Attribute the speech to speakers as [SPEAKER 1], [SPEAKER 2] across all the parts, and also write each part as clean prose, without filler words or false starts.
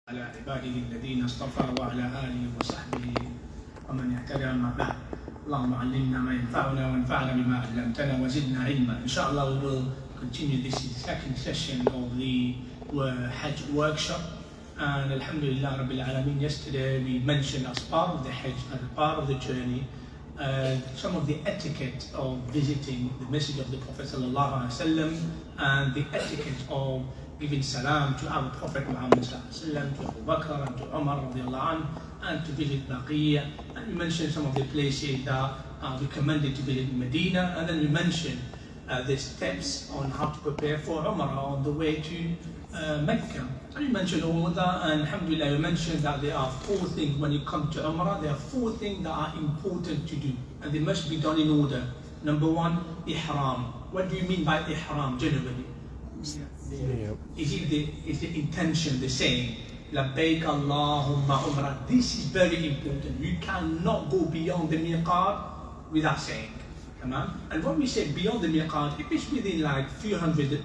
[SPEAKER 1] على عباده الذين اصطفى وعلى آله وصحبه ومن اهتدى ما بعد. اللهم علمنا ما ينفعنا وانفعنا بما علمتنا وزدنا علما. Inshallah, we will continue this second session of the Hajj workshop. And Alhamdulillah Rabbil Alameen, yesterday we mentioned as part of the Hajj, as part of the journey, some of the etiquette of visiting the Masjid of the Prophet Sallallahu Alaihi Wasallam and the etiquette of giving salam to our Prophet Muhammad Sallallahu Alaihi Wasallam, to Abu Bakr and to Omar radiallahu anhu, and to visit Baqiyya. And we mentioned some of the places that are recommended to visit Medina, and then we mentioned the steps on how to prepare for Umrah on the way to Mecca. And we mentioned all that, and Alhamdulillah we mentioned that there are 4 things when you come to Umrah. There are 4 things that are important to do, and they must be done in order. Number 1, Ihram. What do you mean by Ihram generally? Is the intention, the saying, Labbaik Allahumma Umrah. This is very important. You cannot go beyond the miqat without saying. Come on. And when we say beyond the miqat, if it's within like few hundred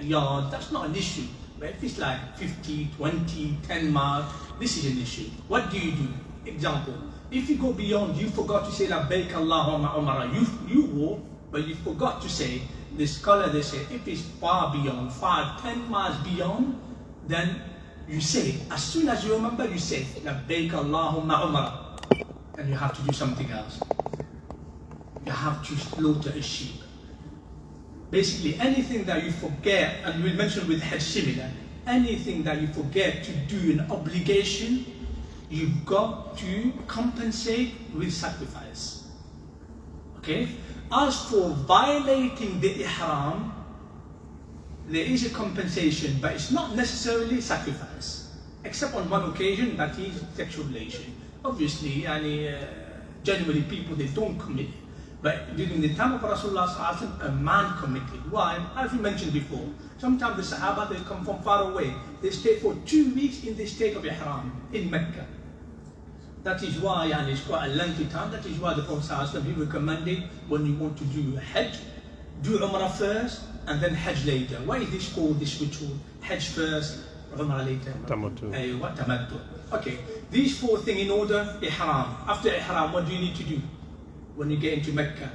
[SPEAKER 1] yards, that's not an issue. But if it's like 50, 20, 10 miles, this is an issue. What do you do? Example, if you go beyond, you forgot to say Labbaik Allahumma Umrah. You walk, but you forgot to say. The scholar, they say, if it's far beyond, 5, 10 miles beyond, then you say, as soon as you remember, you say, Labbaik Allahumma Umrah. And you have to do something else. You have to slaughter a sheep. Basically, anything that you forget, and we'll mention with Hajj similar, anything that you forget to do an obligation, you've got to compensate with sacrifice. Okay? As for violating the ihram, there is a compensation, but it's not necessarily sacrifice, except on one occasion, that is sexual relation. Obviously, generally people, they don't commit. But during the time of Rasulullah, a man committed. Why? As we mentioned before, sometimes the Sahaba, they come from far away. They stay for 2 weeks in the state of ihram in Mecca. That is why, and it's quite a lengthy time, that is why the Prophet ﷺ, he recommended when you want to do Hajj, do Umrah first and then Hajj later. Why is this called, this ritual? Hajj first, Umrah later. Tamattu. Okay, these 4 things in order. Ihram. After Ihram, what do you need to do when you get into Mecca?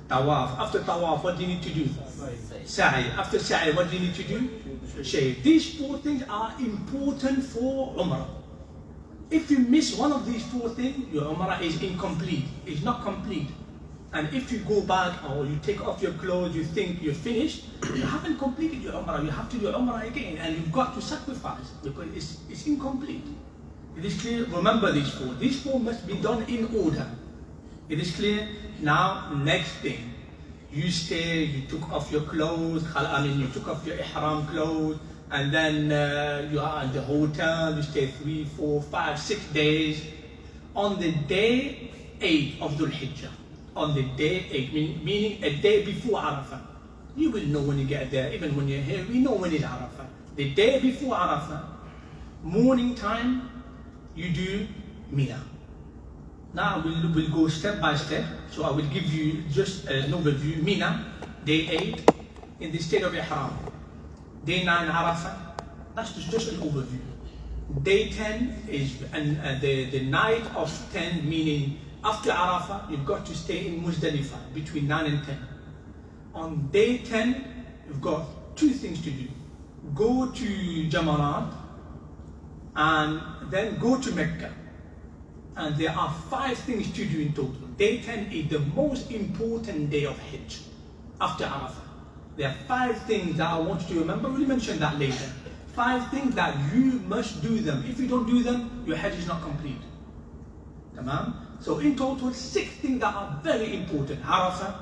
[SPEAKER 1] Tawaf. After Tawaf, what do you need to do? Sa'i. After Sa'i, what do you need to do? Shave. These 4 things are important for Umrah. If you miss one of these 4 things, your Umrah is incomplete. It's not complete. And if you go back or you take off your clothes, you think you're finished, you haven't completed your Umrah. You have to do Umrah again, and you've got to sacrifice because it's incomplete. It is clear? Remember these 4. These 4 must be done in order. It is clear? Now, next thing. You stay, you took off your clothes, you took off your Ihram clothes, and then you are in the hotel, you stay 3, 4, 5, 6 days. On the day 8 of Dhul Hijjah, on the day 8, meaning a day before Arafah, you will know when you get there, even when you're here, we know when it's Arafah. The day before Arafah, morning time, you do Mina. Now we'll go step by step, so I will give you just an overview. Mina, day 8, in the state of Ihram. Day 9, Arafah, that's just an overview. Day 10 is the night of 10, meaning after Arafah, you've got to stay in Muzdalifah between 9 and 10. On day 10, you've got 2 things to do. Go to Jamarat, and then go to Mecca. And there are 5 things to do in total. Day 10 is the most important day of Hajj, after Arafah. There are 5 things that I want you to remember. We'll mention that later. 5 things that you must do them. If you don't do them, your Hajj is not complete. Tamam? So in total, 6 things that are very important. Arafah,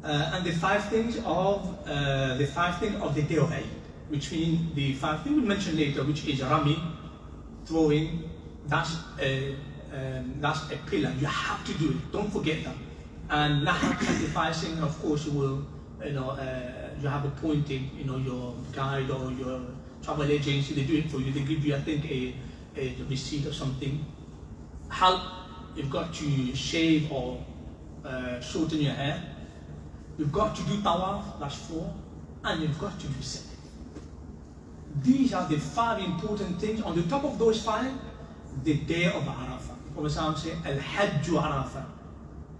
[SPEAKER 1] and the 5 things of the day of Eid, which means the 5 things we'll mention later, which is Rami, throwing. That's a pillar. You have to do it. Don't forget that. And Nahr, sacrificing, of course, you will. You have appointed, your guide or your travel agency. They do it for you. They give you, I think, a receipt or something. Halq, you've got to shave or shorten your hair. You've got to do tawaf, that's 4, and you've got to do 7. These are the 5 important things. On the top of those 5, the day of Arafah. Prophet said, Al-Hajj Arafah.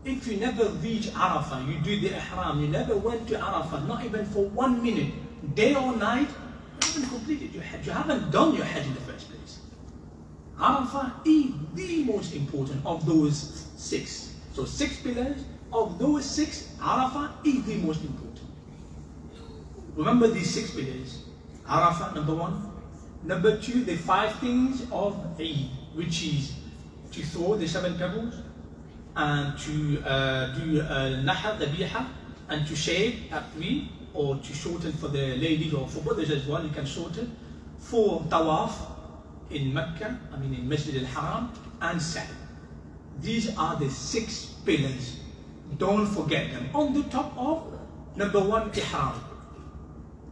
[SPEAKER 1] If you never reach Arafah, you do the Ihram, you never went to Arafah, not even for 1 minute, day or night, you haven't completed your Hajj. You haven't done your Hajj in the first place. Arafah is the most important of those 6. So 6 pillars. Of those 6, Arafah is the most important. Remember these 6 pillars. Arafah, number 1. Number 2, the 5 things of Eid, which is to throw the 7 pebbles, and to do Nahar, Dhabiha, and to shave at 3, or to shorten for the ladies or for brothers as well, you can shorten. 4, Tawaf in Mecca, in Masjid Al-Haram, and Sa'i. These are the 6 pillars. Don't forget them. On the top of number 1, Ihram.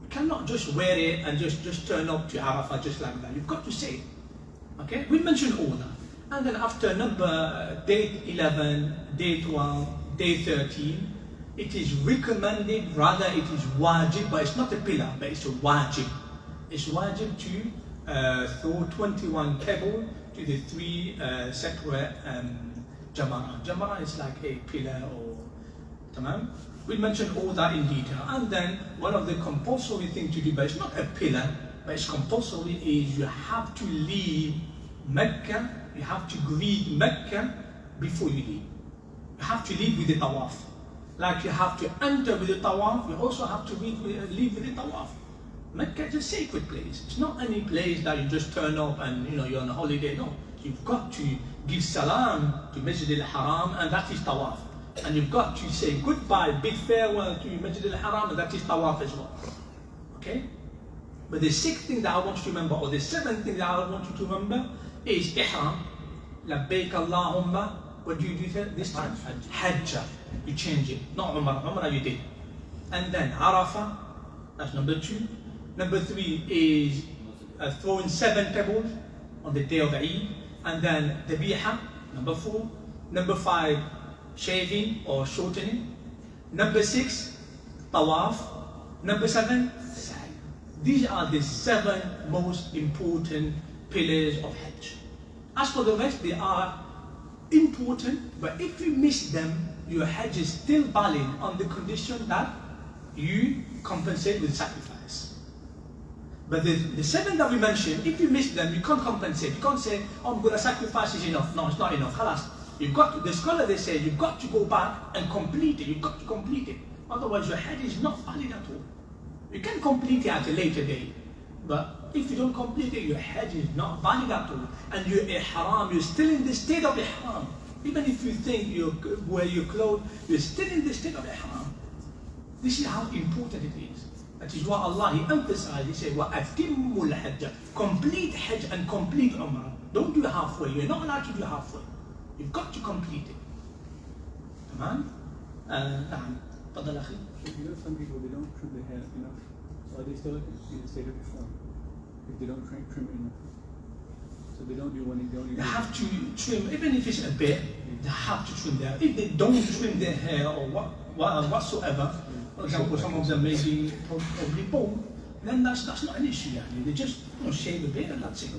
[SPEAKER 1] You cannot just wear it and just turn up to Arafah just like that. You've got to say it. Okay? We mentioned all that. And then after day 11, day 12, day 13, it is recommended, rather it is wajib, but it's not a pillar, but it's a wajib. It's wajib to throw 21 pebbles to the 3 separate Jamara. Jamara is like a pillar or tamam. We'll mention all that in detail. And then one of the compulsory things to do, but it's not a pillar, but it's compulsory, is you have to leave Mecca, you have to greet Mecca before you leave. You have to leave with the tawaf. Like you have to enter with the tawaf, you also have to leave with the tawaf. Mecca is a sacred place. It's not any place that you just turn up and you're on a holiday. No, you've got to give salam to Masjid Al-Haram, and that is tawaf. And you've got to say goodbye, bid farewell to Masjid Al-Haram, and that is tawaf as well. Okay? But the 6th thing that I want you to remember, or the 7th thing that I want you to remember, is Ihram. Labbaik Allahumma. What do you do this time? Hajj. You change it. Not Umrah. Umrah you did. And then Arafah. That's number 2. Number 3 is throwing 7 pebbles on the day of Eid. And then Dhabiha. Number 4. Number 5, shaving or shortening. Number 6, Tawaf. Number 7, Sa'i. These are the 7 most important pillars of Hajj. As for the rest, they are important, but if you miss them, your Hajj is still valid on the condition that you compensate with sacrifice. But the 7 that we mentioned, if you miss them, you can't compensate. You can't say, oh, I'm going to sacrifice is enough. No, it's not enough. Khalas. You've got to, the scholar, they say, you've got to go back and complete it. You've got to complete it. Otherwise, your Hajj is not valid at all. You can complete it at a later date. But if you don't complete it, your Hajj is not valid at all. And your Ihram, you're still in the state of Ihram. Even if you think you wear your clothes, you're still in the state of Ihram. This is how important it is. That is why Allah, He emphasized, He said, وَأَتِمُّ الْحَجَّ. Complete Hajj and complete Umrah. Don't do halfway. You're not allowed to do halfway. You've got to complete it. تمام؟ نعم. تفضل أخي.
[SPEAKER 2] Some people, they don't trim their hair enough. So are they still in the state of Islam? If they don't trim enough. So they don't do one, they only do.
[SPEAKER 1] They have to trim, even if it's a bit, they have to trim their hair. If they don't trim their hair or whatsoever, for example, some of them may be probably bald, then that's not an issue. They just shave a bit and that's it.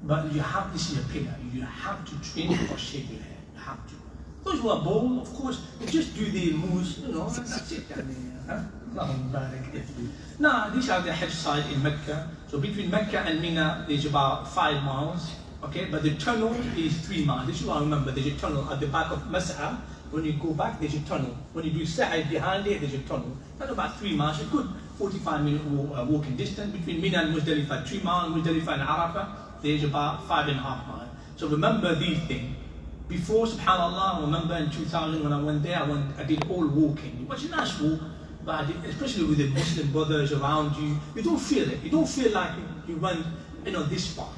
[SPEAKER 1] But you have, this is a pillar, you have to trim or shave your hair. You have to. Those who are bald, of course, they just do the mousse, and that's it. Now, these are the Hajj site in Mecca. So between Mecca and Mina, there's about 5 miles. Okay, but the tunnel is 3 miles. This is what I remember. There's a tunnel at the back of Mas'ah. When you go back, there's a tunnel. When you do Sa'i behind it, there's a tunnel. That's about 3 miles. A good 45-minute walking distance. Between Mina and Muzdalifah, 3 miles. Muzdalifah and Arafah, there's about 5.5 miles. So remember these things. Before, subhanAllah, I remember in 2000 when I went there, I did all walking. It was a nice walk, but especially with the Muslim brothers around you, you don't feel it. You don't feel like you went, this far.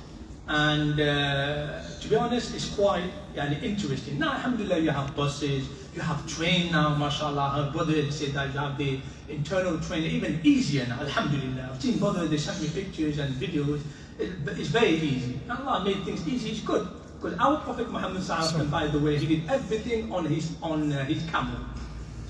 [SPEAKER 1] And to be honest, it's quite interesting. Now, alhamdulillah, you have buses, you have train now, mashallah. Her brother said that you have the internal train, even easier now, alhamdulillah. I've seen brothers, they sent me pictures and videos. It's very easy. Allah made things easy, it's good. Because our Prophet MahmudSabir, by the way, he did everything on his camel.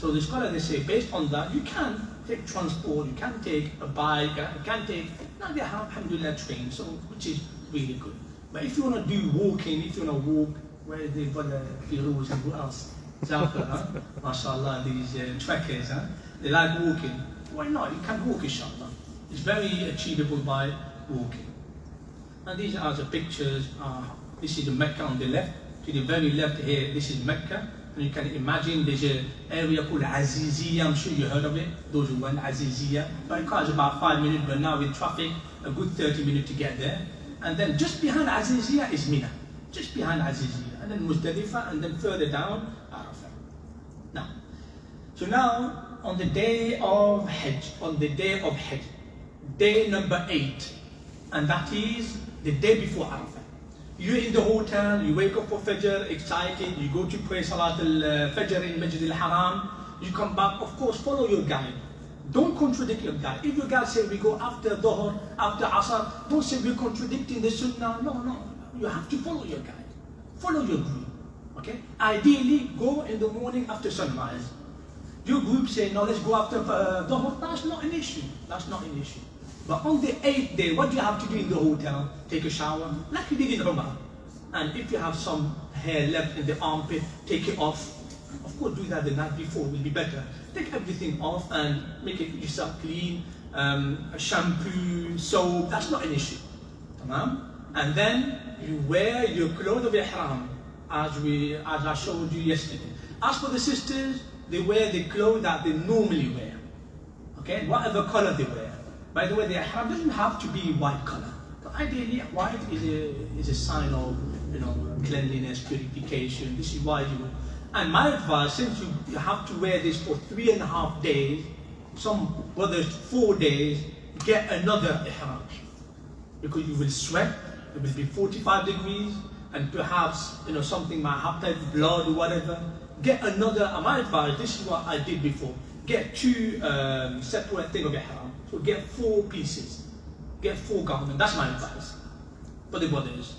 [SPEAKER 1] So the scholars, they say, based on that, you can take transport, you can take a bike, you can take, now they have, alhamdulillah, train, so, which is really good. But if you want to do walking, if you want to walk, where is the brother Firouz and who else? Zafar, huh? MashaAllah, these trekkers, huh? They like walking. Why not? You can walk, inshallah. It's very achievable by walking. And these are the pictures. This is the Mecca on the left. To the very left here, this is Mecca. And you can imagine there's an area called Aziziyah. I'm sure you heard of it. Those who went Aziziyah. By car, it's about 5 minutes, but now with traffic, a good 30 minutes to get there. And then just behind Aziziyah is Mina. Just behind Aziziyah. And then Muzdalifah, and then further down, Arafah. Now, on the day of Hajj, day number 8, and that is the day before Arafah. You're in the hotel, you wake up for Fajr, excited, you go to pray Salat al-Fajr in Masjid al-Haram, you come back, of course, follow your guide. Don't contradict your guide. If your guide says we go after Dhuhr, after Asr, don't say we're contradicting the Sunnah. No. You have to follow your guide. Follow your group. Okay? Ideally, go in the morning after sunrise. Your group say, no, let's go after Dhuhr. That's not an issue. But on the 8th day, what do you have to do in the hotel? Take a shower, like you did in Omar. And if you have some hair left in the armpit, take it off. Of course, do that the night before, will be better. Take everything off and make it yourself clean. Shampoo, soap, that's not an issue. And then you wear your clothes of ihram, as I showed you yesterday. As for the sisters, they wear the clothes that they normally wear. Okay, whatever color they wear. By the way, the ihram doesn't have to be white color. But ideally, white is a sign of cleanliness, purification. This is why you. And my advice, since you have to wear this for 3.5 days, some brothers 4 days, get another ihram, because you will sweat. It will be 45 degrees, and perhaps something might happen, blood or whatever. Get another. My advice, this is what I did before. Get 2 separate things of ihram. So get 4 pieces. Get 4 garments. That's my advice for the brothers.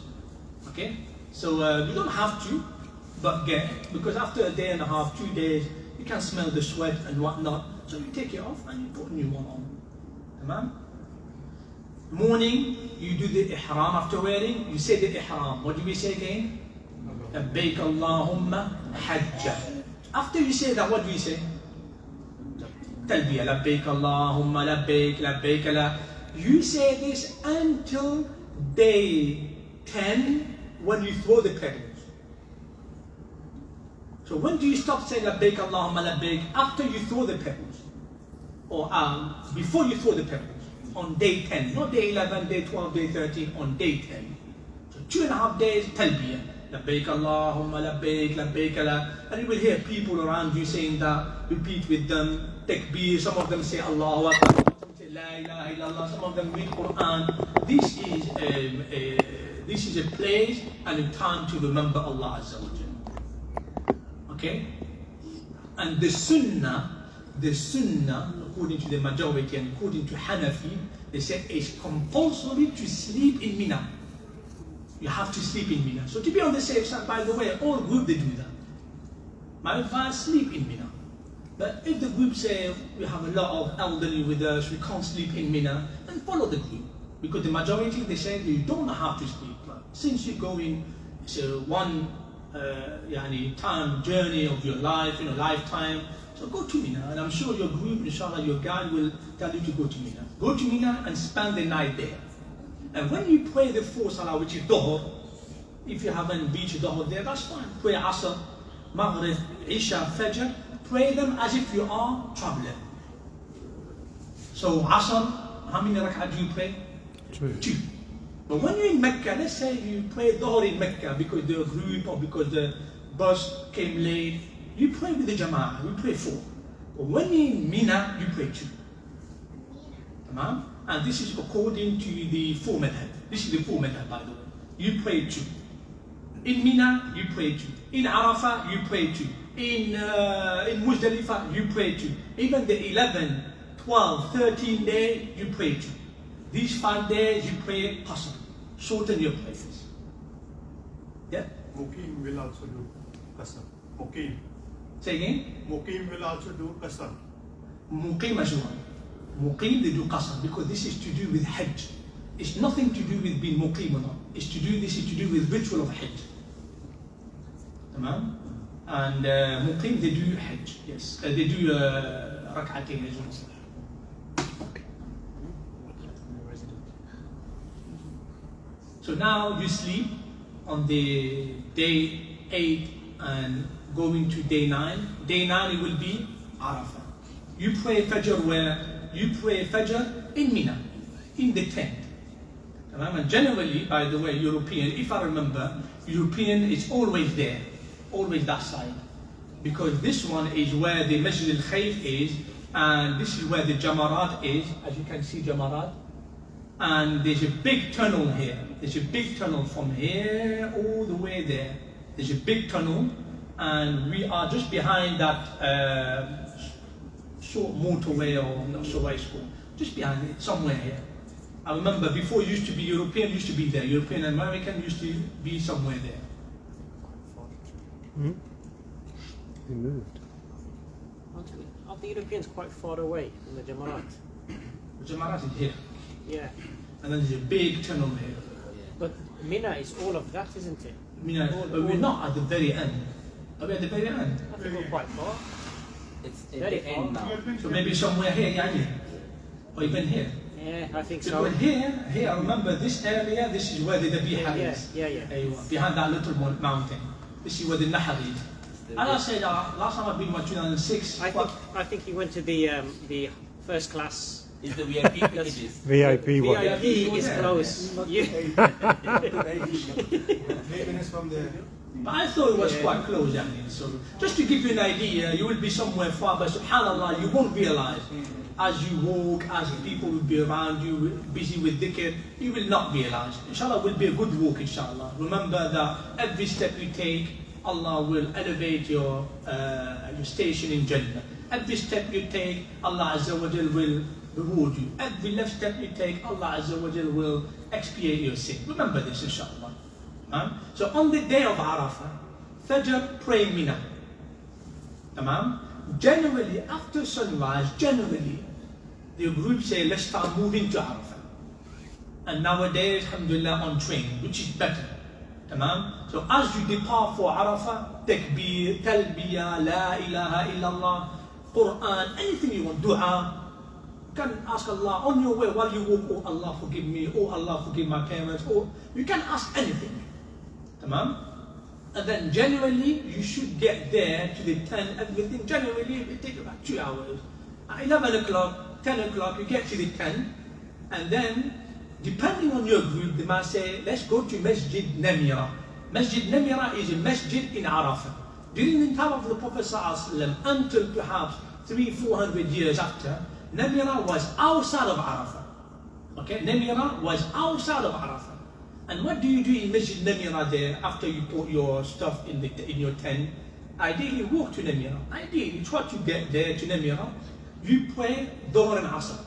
[SPEAKER 1] Okay? So you don't have to, but get it. Because after a day and a half, 2 days, you can smell the sweat and whatnot. So you take it off and you put a new one on. Tamam? Morning, you do the ihram after wearing. You say the ihram. What do we say again? Labbaik Allahumma Hajj. After you say that, what do you say? Talbiyah, labbaik Allahumma labbaik, labbaik la. You say this until day 10 when you throw the pebbles. So when do you stop saying labbaik Allahumma labbaik? After you throw the pebbles. Or before you throw the pebbles. On day 10, not day 11, day 12, day 13, on day 10. So 2.5 days, talbiyah. Labbaik Allahumma labbaik, labbaik la. And you will hear people around you saying that, repeat with them, takbir, some of them say Allahu Akbar, some say La ilaha illallah, some of them read Quran. This is a place and a time to remember Allah Azza wa Jalla. Okay? And the sunnah, according to the majority and according to Hanafi, they say it's compulsory to sleep in Mina. You have to sleep in Mina. So to be on the safe side, by the way, all groups they do that. My advice, sleep in Mina. But if the group say we have a lot of elderly with us, we can't sleep in Mina, then follow the group. Because the majority, they say you don't have to sleep. But since you're going, it's a one time journey of your life, lifetime, so go to Mina. And I'm sure your group, inshallah, your guide will tell you to go to Mina. Go to Mina and spend the night there. And when you pray the 4 salah, which is Dhuhr, if you haven't reached Dhuhr there, that's fine. Pray Asr, Maghrib, Isha, Fajr, pray them as if you are traveling. So Asr, how many rak'ah do you pray? 2. But when you're in Mecca, let's say you pray Dhuhr in Mecca because the group or because the bus came late, you pray with the Jama'ah, you pray 4. But when you're in Mina, you pray 2. Tamam? And this is according to the 4 madhab. This is the 4 madhab, by the way. You pray 2. In Mina, you pray 2. In Arafah, you pray 2. In Muzdalifah, you pray 2. Even the 11, 12, 13 day, you pray 2. These 5 days, you pray qasr. Shorten your prayers. Yeah?
[SPEAKER 3] Muqim will also do qasr. Muqim.
[SPEAKER 1] Say again.
[SPEAKER 3] Muqim will also do qasr.
[SPEAKER 1] Muqim as well. Muqim, they do qasr because this is to do with Hajj. It's nothing to do with being muqim or not. This is to do with ritual of Hajj. Tamam? And muqim, they do Hajj. Yes. They do rak'atayn as well. So now you sleep on the day 8 and going to day 9. Day 9 it will be Arafah. You pray Fajr where? You pray Fajr in Mina, in the tent. And generally, by the way, European, if I remember, European is always there, always that side. Because this one is where the Masjid al-Khayf is, and this is where the Jamarat is, as you can see Jamarat. And there's a big tunnel here. There's a big tunnel from here all the way there. There's a big tunnel, and we are just behind that short motorway, or I'm not sure what it's called. Just behind it, somewhere here. I remember before it used to be European, used to be there. European and American used to be somewhere there.
[SPEAKER 4] They moved.
[SPEAKER 5] Aren't the Europeans quite far away from the Jamarat?
[SPEAKER 1] The Jamarat is here.
[SPEAKER 5] Yeah.
[SPEAKER 1] And then there's a big tunnel here.
[SPEAKER 5] But Mina is all of that, isn't it?
[SPEAKER 1] But we're not at the very end. Are we at the very end?
[SPEAKER 5] I think we're quite far.
[SPEAKER 6] It's at
[SPEAKER 5] Very
[SPEAKER 6] the end
[SPEAKER 5] far.
[SPEAKER 6] now.
[SPEAKER 1] So maybe somewhere here, yani. Or even here.
[SPEAKER 5] Yeah, I think so.
[SPEAKER 1] Because here, I remember this area, this is where the Dhabiha is.
[SPEAKER 5] Yeah.
[SPEAKER 1] Behind that little mountain. This is where the Nahar is. And I said, last time I've been in 2006.
[SPEAKER 5] I think he went to the first class.
[SPEAKER 6] Is the VIP packages.
[SPEAKER 4] VIP one.
[SPEAKER 5] VIP is close. You-
[SPEAKER 3] 3 minutes from there.
[SPEAKER 1] But I thought it was quite close, yani. So just to give you an idea, you will be somewhere far, but subhanAllah, you won't realize. As you walk, as people will be around you, busy with dhikr, you will not realize. Inshallah, it will be a good walk, inshallah. Remember that every step you take, Allah will elevate your station in Jannah. Every step you take, Allah Azza wa Jal will reward you. Every left step you take, Allah Azza wa Jal will expiate your sin. Remember this, inshallah. So on the day of Arafah, Fajr, pray Mina. Tamam? Generally, after sunrise, the group say, let's start moving to Arafah. And nowadays, alhamdulillah, on train, which is better. Tamam? So as you depart for Arafah, takbir, talbiyah, la ilaha illallah, Quran, anything you want, dua, you can ask Allah on your way while you walk, oh Allah forgive me, oh Allah forgive my parents, or you can ask anything. Tamam? And then generally you should get there to the 10, everything. Generally it takes about 2 hours. At 11 o'clock, 10 o'clock, you get to the 10, and then depending on your group, they might say, let's go to Masjid Namira. Masjid Namira is a masjid in Arafah. During the time of the Prophet ﷺ, until perhaps 300-400 years after, Namira was outside of Arafah. Okay, Namira was outside of Arafah. And what do you do in Masjid Namira there after you put your stuff in your tent? Ideally, walk to Namira. Ideally, try to get there to Namira. You pray Dhuhr and Asr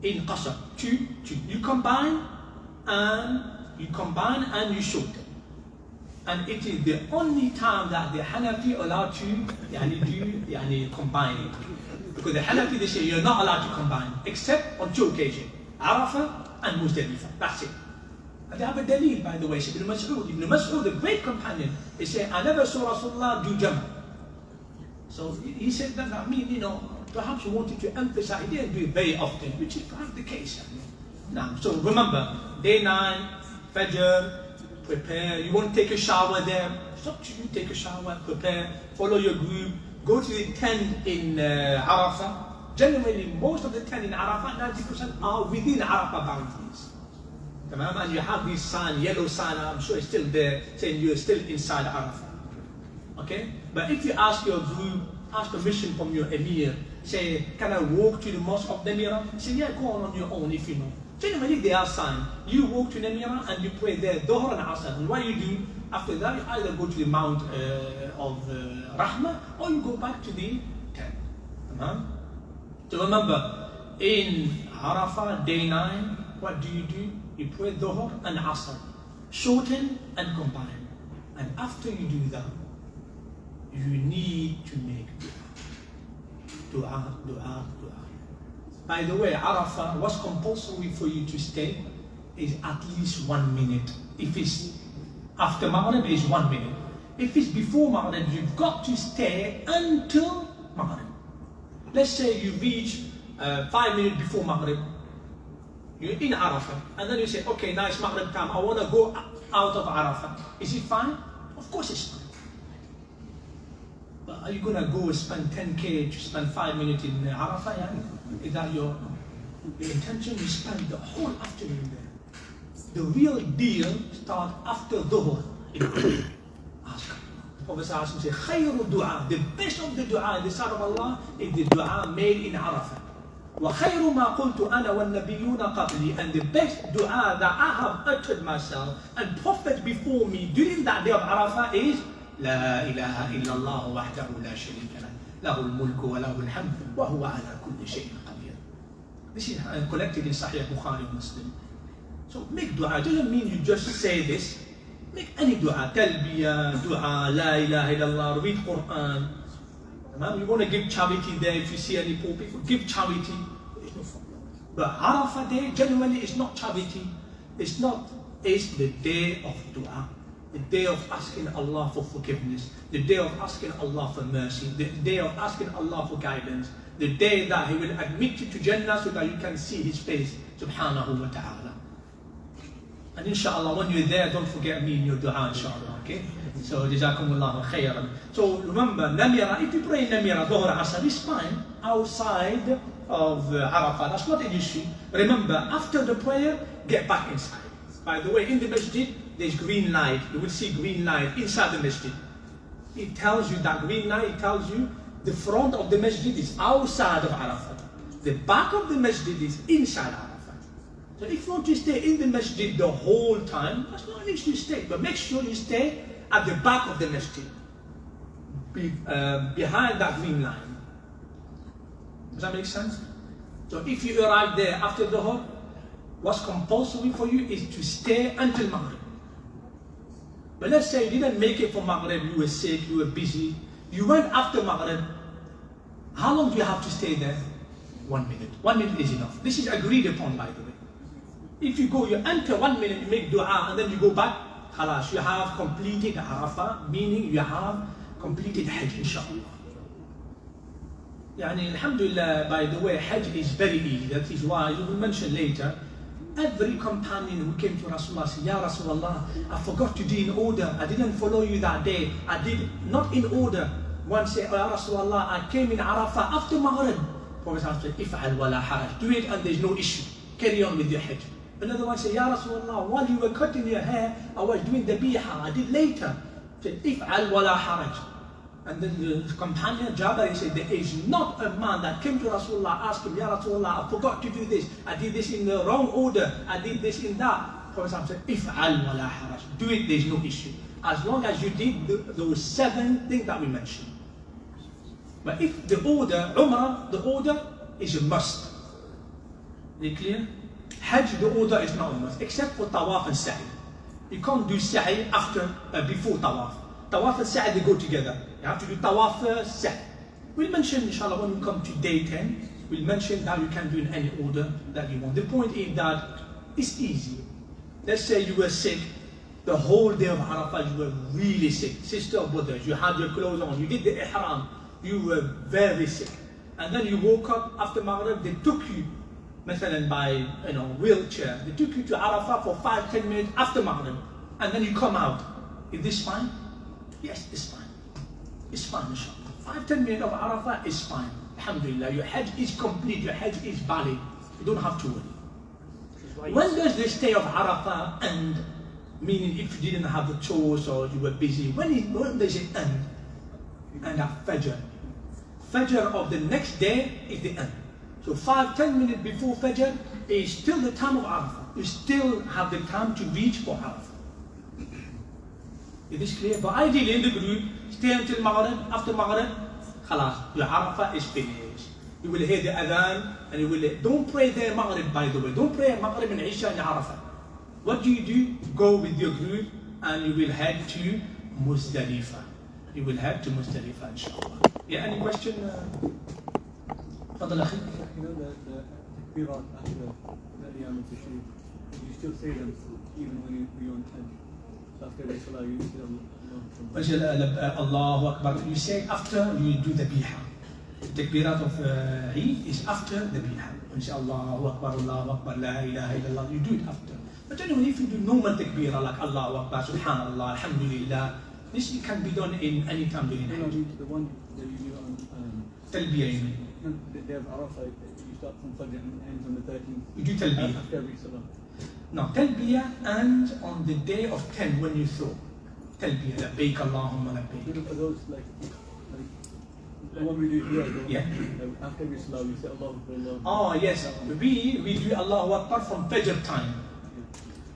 [SPEAKER 1] in Qasr. Two. You combine and you shorten. And it is the only time that the Hanafi allowed to do combine it. Because the Hanafi, they say you're not allowed to combine, except on 2 occasions, Arafah and Muzdalifah. That's it. And they have a dalil, by the way. Ibn Mas'ud, the great companion, he said, I never saw Rasulullah do Jama. So he said that means, perhaps he wanted to emphasize, he didn't do it very often, which is perhaps the case. Now, so remember, day 9, Fajr, prepare. You want to take a shower there, stop to you, take a shower, prepare, follow your group, go to the tent in Arafah. Generally, most of the tent in Arafah, 90% are within Arafah boundaries. And you have this sign, yellow sign, I'm sure it's still there, saying you're still inside Arafah. Okay? But if you ask your group, ask permission from your emir, say, can I walk to the mosque of Namira? Say, yeah, go on your own if you know. Generally, they are signs. You walk to Namira and you pray there, Dhuhr and Asr. And what you do, after that, you either go to the Mount of Rahmah, or you go back to the tent. So remember, in Arafah, day 9, what do? You pray Dhuhr and Asr. Shorten and combine. And after you do that, you need to make dua. Dua. By the way, Arafah, what's compulsory for you to stay is at least 1 minute. If it's after Maghrib, it's 1 minute. If it's before Maghrib, you've got to stay until Maghrib. Let's say you reach 5 minutes before Maghrib. You're in Arafah, and then you say, okay, now it's Maghrib time, I want to go out of Arafah. Is it fine? Of course it's fine. But are you going to go spend 10K to spend 5 minutes in Arafah? Yeah? Is that your intention? You spend the whole afternoon there. The real deal starts after Dhuhr. Ask Allah. The Prophet says, khayru dua, the best of the dua in the sight of Allah is the dua made in Arafah. وَخَيْرُ مَا قُلْتُ أَنَا وَالنَّبِيُّونَ قَبْلِي, and the best dua that I have uttered myself and prophets before me during that day of Arafah is لا إله إلا الله وحده لا شريك له له الملك وله الحمد وهو على كل شيء قدير. This is collected in Sahih Bukhari and Muslim. So make dua. It doesn't mean you just say this. Make any dua. Talbiyah, dua, la ilaha illallah, read Quran. You want to give charity there if you see any poor people, give charity. There's no problem. But Arafah Day genuinely is not charity. It's the day of dua. The day of asking Allah for forgiveness, the day of asking Allah for mercy, the day of asking Allah for guidance, the day that He will admit you to Jannah so that you can see His face, subhanahu wa ta'ala. And inshallah, when you're there, don't forget me in your dua, inshallah, okay? So, jazakumullahu khairan. So, remember, namira, if you pray namira, dhuhr, asr, it's fine, outside of Arafah, that's not an issue. Remember, after the prayer, get back inside. By the way, in the masjid, there's green light. You will see green light inside the masjid. It tells you that green light, it tells you the front of the masjid is outside of Arafat. The back of the masjid is inside Arafat. So if you want to stay in the masjid the whole time, that's not an issue to stay. But make sure you stay at the back of the masjid, behind that green line. Does that make sense? So if you arrive there after the Dhuhr, what's compulsory for you is to stay until Maghrib. But let's say you didn't make it for Maghrib, you were sick, you were busy, you went after Maghrib. How long do you have to stay there? 1 minute. 1 minute is enough. This is agreed upon, by the way. If you go, you enter 1 minute, you make dua, and then you go back, khalas, you have completed Arafah, meaning you have completed Hajj, inshallah. Yani, alhamdulillah, by the way, Hajj is very easy. That is why, you will mention later, every companion who came to Rasulullah said, Ya Rasulullah, I forgot to do in order. I didn't follow you that day. I did not in order. One said, oh, Ya Rasulullah, I came in Arafah after Maghrib. Prophet said, If'al wala haraj. Do it and there's no issue. Carry on with your Hajj. Another one said, Ya Rasulullah, while you were cutting your hair, I was doing the biha. I did later. Said, If'al wala haraj. And then the companion Jabir said, there is not a man that came to Rasulullah, asked him, Ya Rasulullah, I forgot to do this. I did this in the wrong order. I did this in that. Prophet said, If'al wala haraj. Do it, there's no issue. As long as you did those 7 things that we mentioned. But if the order, Umrah, the order is a must. Is it clear? Hajj, the order is not a must, except for Tawaf and Sa'i. You can't do Sa'i before Tawaf. Tawaf and Sa'i, they go together. You have to do Tawaf first, Sa'i. We'll mention, inshallah, when we come to day 10, we'll mention that you can do in any order that you want. The point is that it's easy. Let's say you were sick the whole day of Arafah, you were really sick. Sister or brothers, you had your clothes on, you did the ihram, you were very sick. And then you woke up after Maghrib, they took you, مثلا by wheelchair, they took you to Arafah for 5-10 minutes after Maghrib, and then you come out. Is this fine? Yes, it's fine. It's fine, inshallah. 5-10 minutes of Arafah is fine. Alhamdulillah, your Hajj is complete, your Hajj is valid. You don't have to worry. When does the stay of Arafah end? Meaning if you didn't have the chores or you were busy, when does it end? And at Fajr. Fajr of the next day is the end. So 5-10 minutes before Fajr is still the time of Arafah. You still have the time to reach for Arafah. Is this clear? But ideally in the group, stay until Maghrib. After Maghrib, khalas, your Arafah is finished. You will hear the adhan and you will, don't pray there Maghrib, by the way. Don't pray Maghrib and Isha in Arafah. What do? Go with your group and you will head to Muzdalifah. you will head to Muzdalifah inshallah. Yeah, any question? تفضل أخي.
[SPEAKER 2] You know the takbirat after the Ayyam al-Tashriq, you still say them even when you're on Hajj. So after the Salah, you say
[SPEAKER 1] Allahu Akbar. You say after you do the biha. The takbirat of Eid is after the biha. When you say Allahu Akbar, Allahu Akbar, La ilaha illallah, you do it after. But anyway, if you do normal takbirah like Allahu Akbar, Subhanallah, Alhamdulillah, this can be done in any time during Hajj.
[SPEAKER 2] the one that you do on
[SPEAKER 1] Talbiyah, you mean?
[SPEAKER 2] the day of Arafah, you start from Fajr and ends on the 13th.
[SPEAKER 1] You do talbiyah.
[SPEAKER 2] After every Salah.
[SPEAKER 1] No, talbiyah ends on the day of 10 when you throw. Talbiyah, labbaik Allahumma labbaik.
[SPEAKER 2] You know, for those like the one we do here,
[SPEAKER 1] Yeah.
[SPEAKER 2] After every Salah, we say Allahu Akbar, Allahu Akbar.
[SPEAKER 1] Oh yes, we do Allahu Akbar from Fajr time.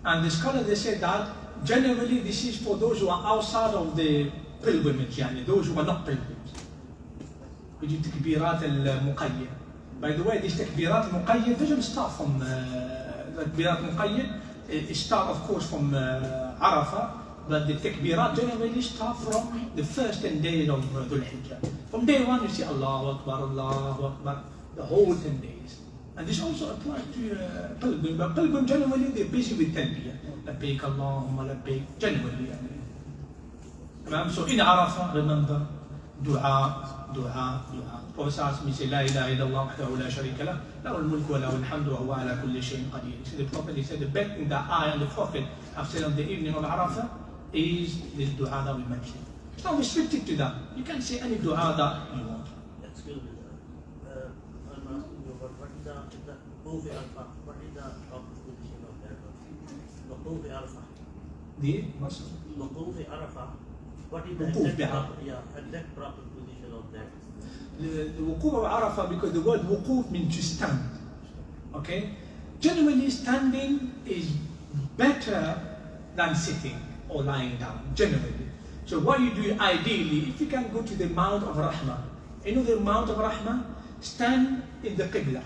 [SPEAKER 1] And the scholar they say that generally this is for those who are outside of the pilgrimage, yani those who are not pilgrims. We do takbirat al-muqayyad. By the way, this takbirat al-muqayyad doesn't start from takbirat al-muqayyad. It start of course from Arafah, but the takbirat generally start from the first 10 days of Dhul Hijjah. From day 1 you say Allahu Akbar, the whole 10 days. And this also applies to pilgrim. But pilgrim generally they're busy with talbiyah. Labbaik Allahumma labbaik. Generally. So in Arafah, remember, dua. Prophet me say, La ilaha illallah wahdahu la sharika lah, lahu al-mulku wa lahu al-hamdu wa huwa ala kulli shay'in qadir. So the Prophet, he said, the best thing that I and the Prophet have said on the evening of Arafah is this dua that we mentioned. It's not restricted to that. You can say any dua that you want.
[SPEAKER 7] Excuse me, sir. I'm asking you about what is the Wuquf Arafah? What is the proper position of that? Wuquf Arafah.
[SPEAKER 1] The
[SPEAKER 7] Wuquf Arafah. What is the
[SPEAKER 1] Wuquf
[SPEAKER 7] exact
[SPEAKER 1] bi'Arafah.
[SPEAKER 7] exact proper position of that?
[SPEAKER 1] The wuquf of Arafah, because the word wuquf means to stand. Okay? Generally, standing is better than sitting or lying down. Generally. So what you do ideally, if you can go to the Mount of Rahmah, you know the Mount of Rahmah? Stand in the Qibla.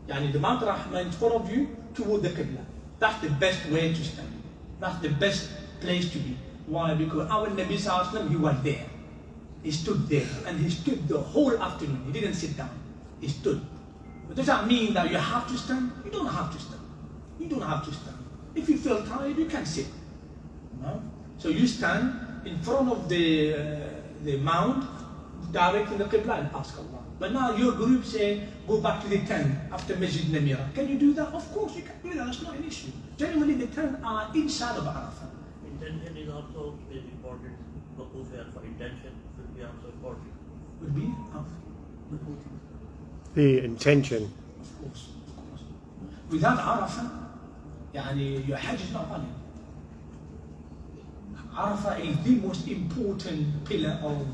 [SPEAKER 1] Yani the Mount of Rahmah in front of you toward the Qibla. That's the best way to stand. That's the best place to be. Why? Because our Nabi Sallallahu Alaihi Wasallam, he was there. He stood there and he stood the whole afternoon. He didn't sit down. He stood. But does that mean that you have to stand? You don't have to stand. You don't have to stand. If you feel tired, you can sit. No? So you stand in front of the mount, directing the Qibla and ask Allah. But now your group say, go back to the tent after Masjid Namira. Can you do that? Of course you can do that. That's not an issue. Generally the tent are inside of Arafah.
[SPEAKER 7] Intention is also very important. Wuquf Arafah intention will be also important.
[SPEAKER 1] Would be
[SPEAKER 4] The intention.
[SPEAKER 1] of course. Without Arafah, yani your Hajj is not valid. Arafah is the most important pillar of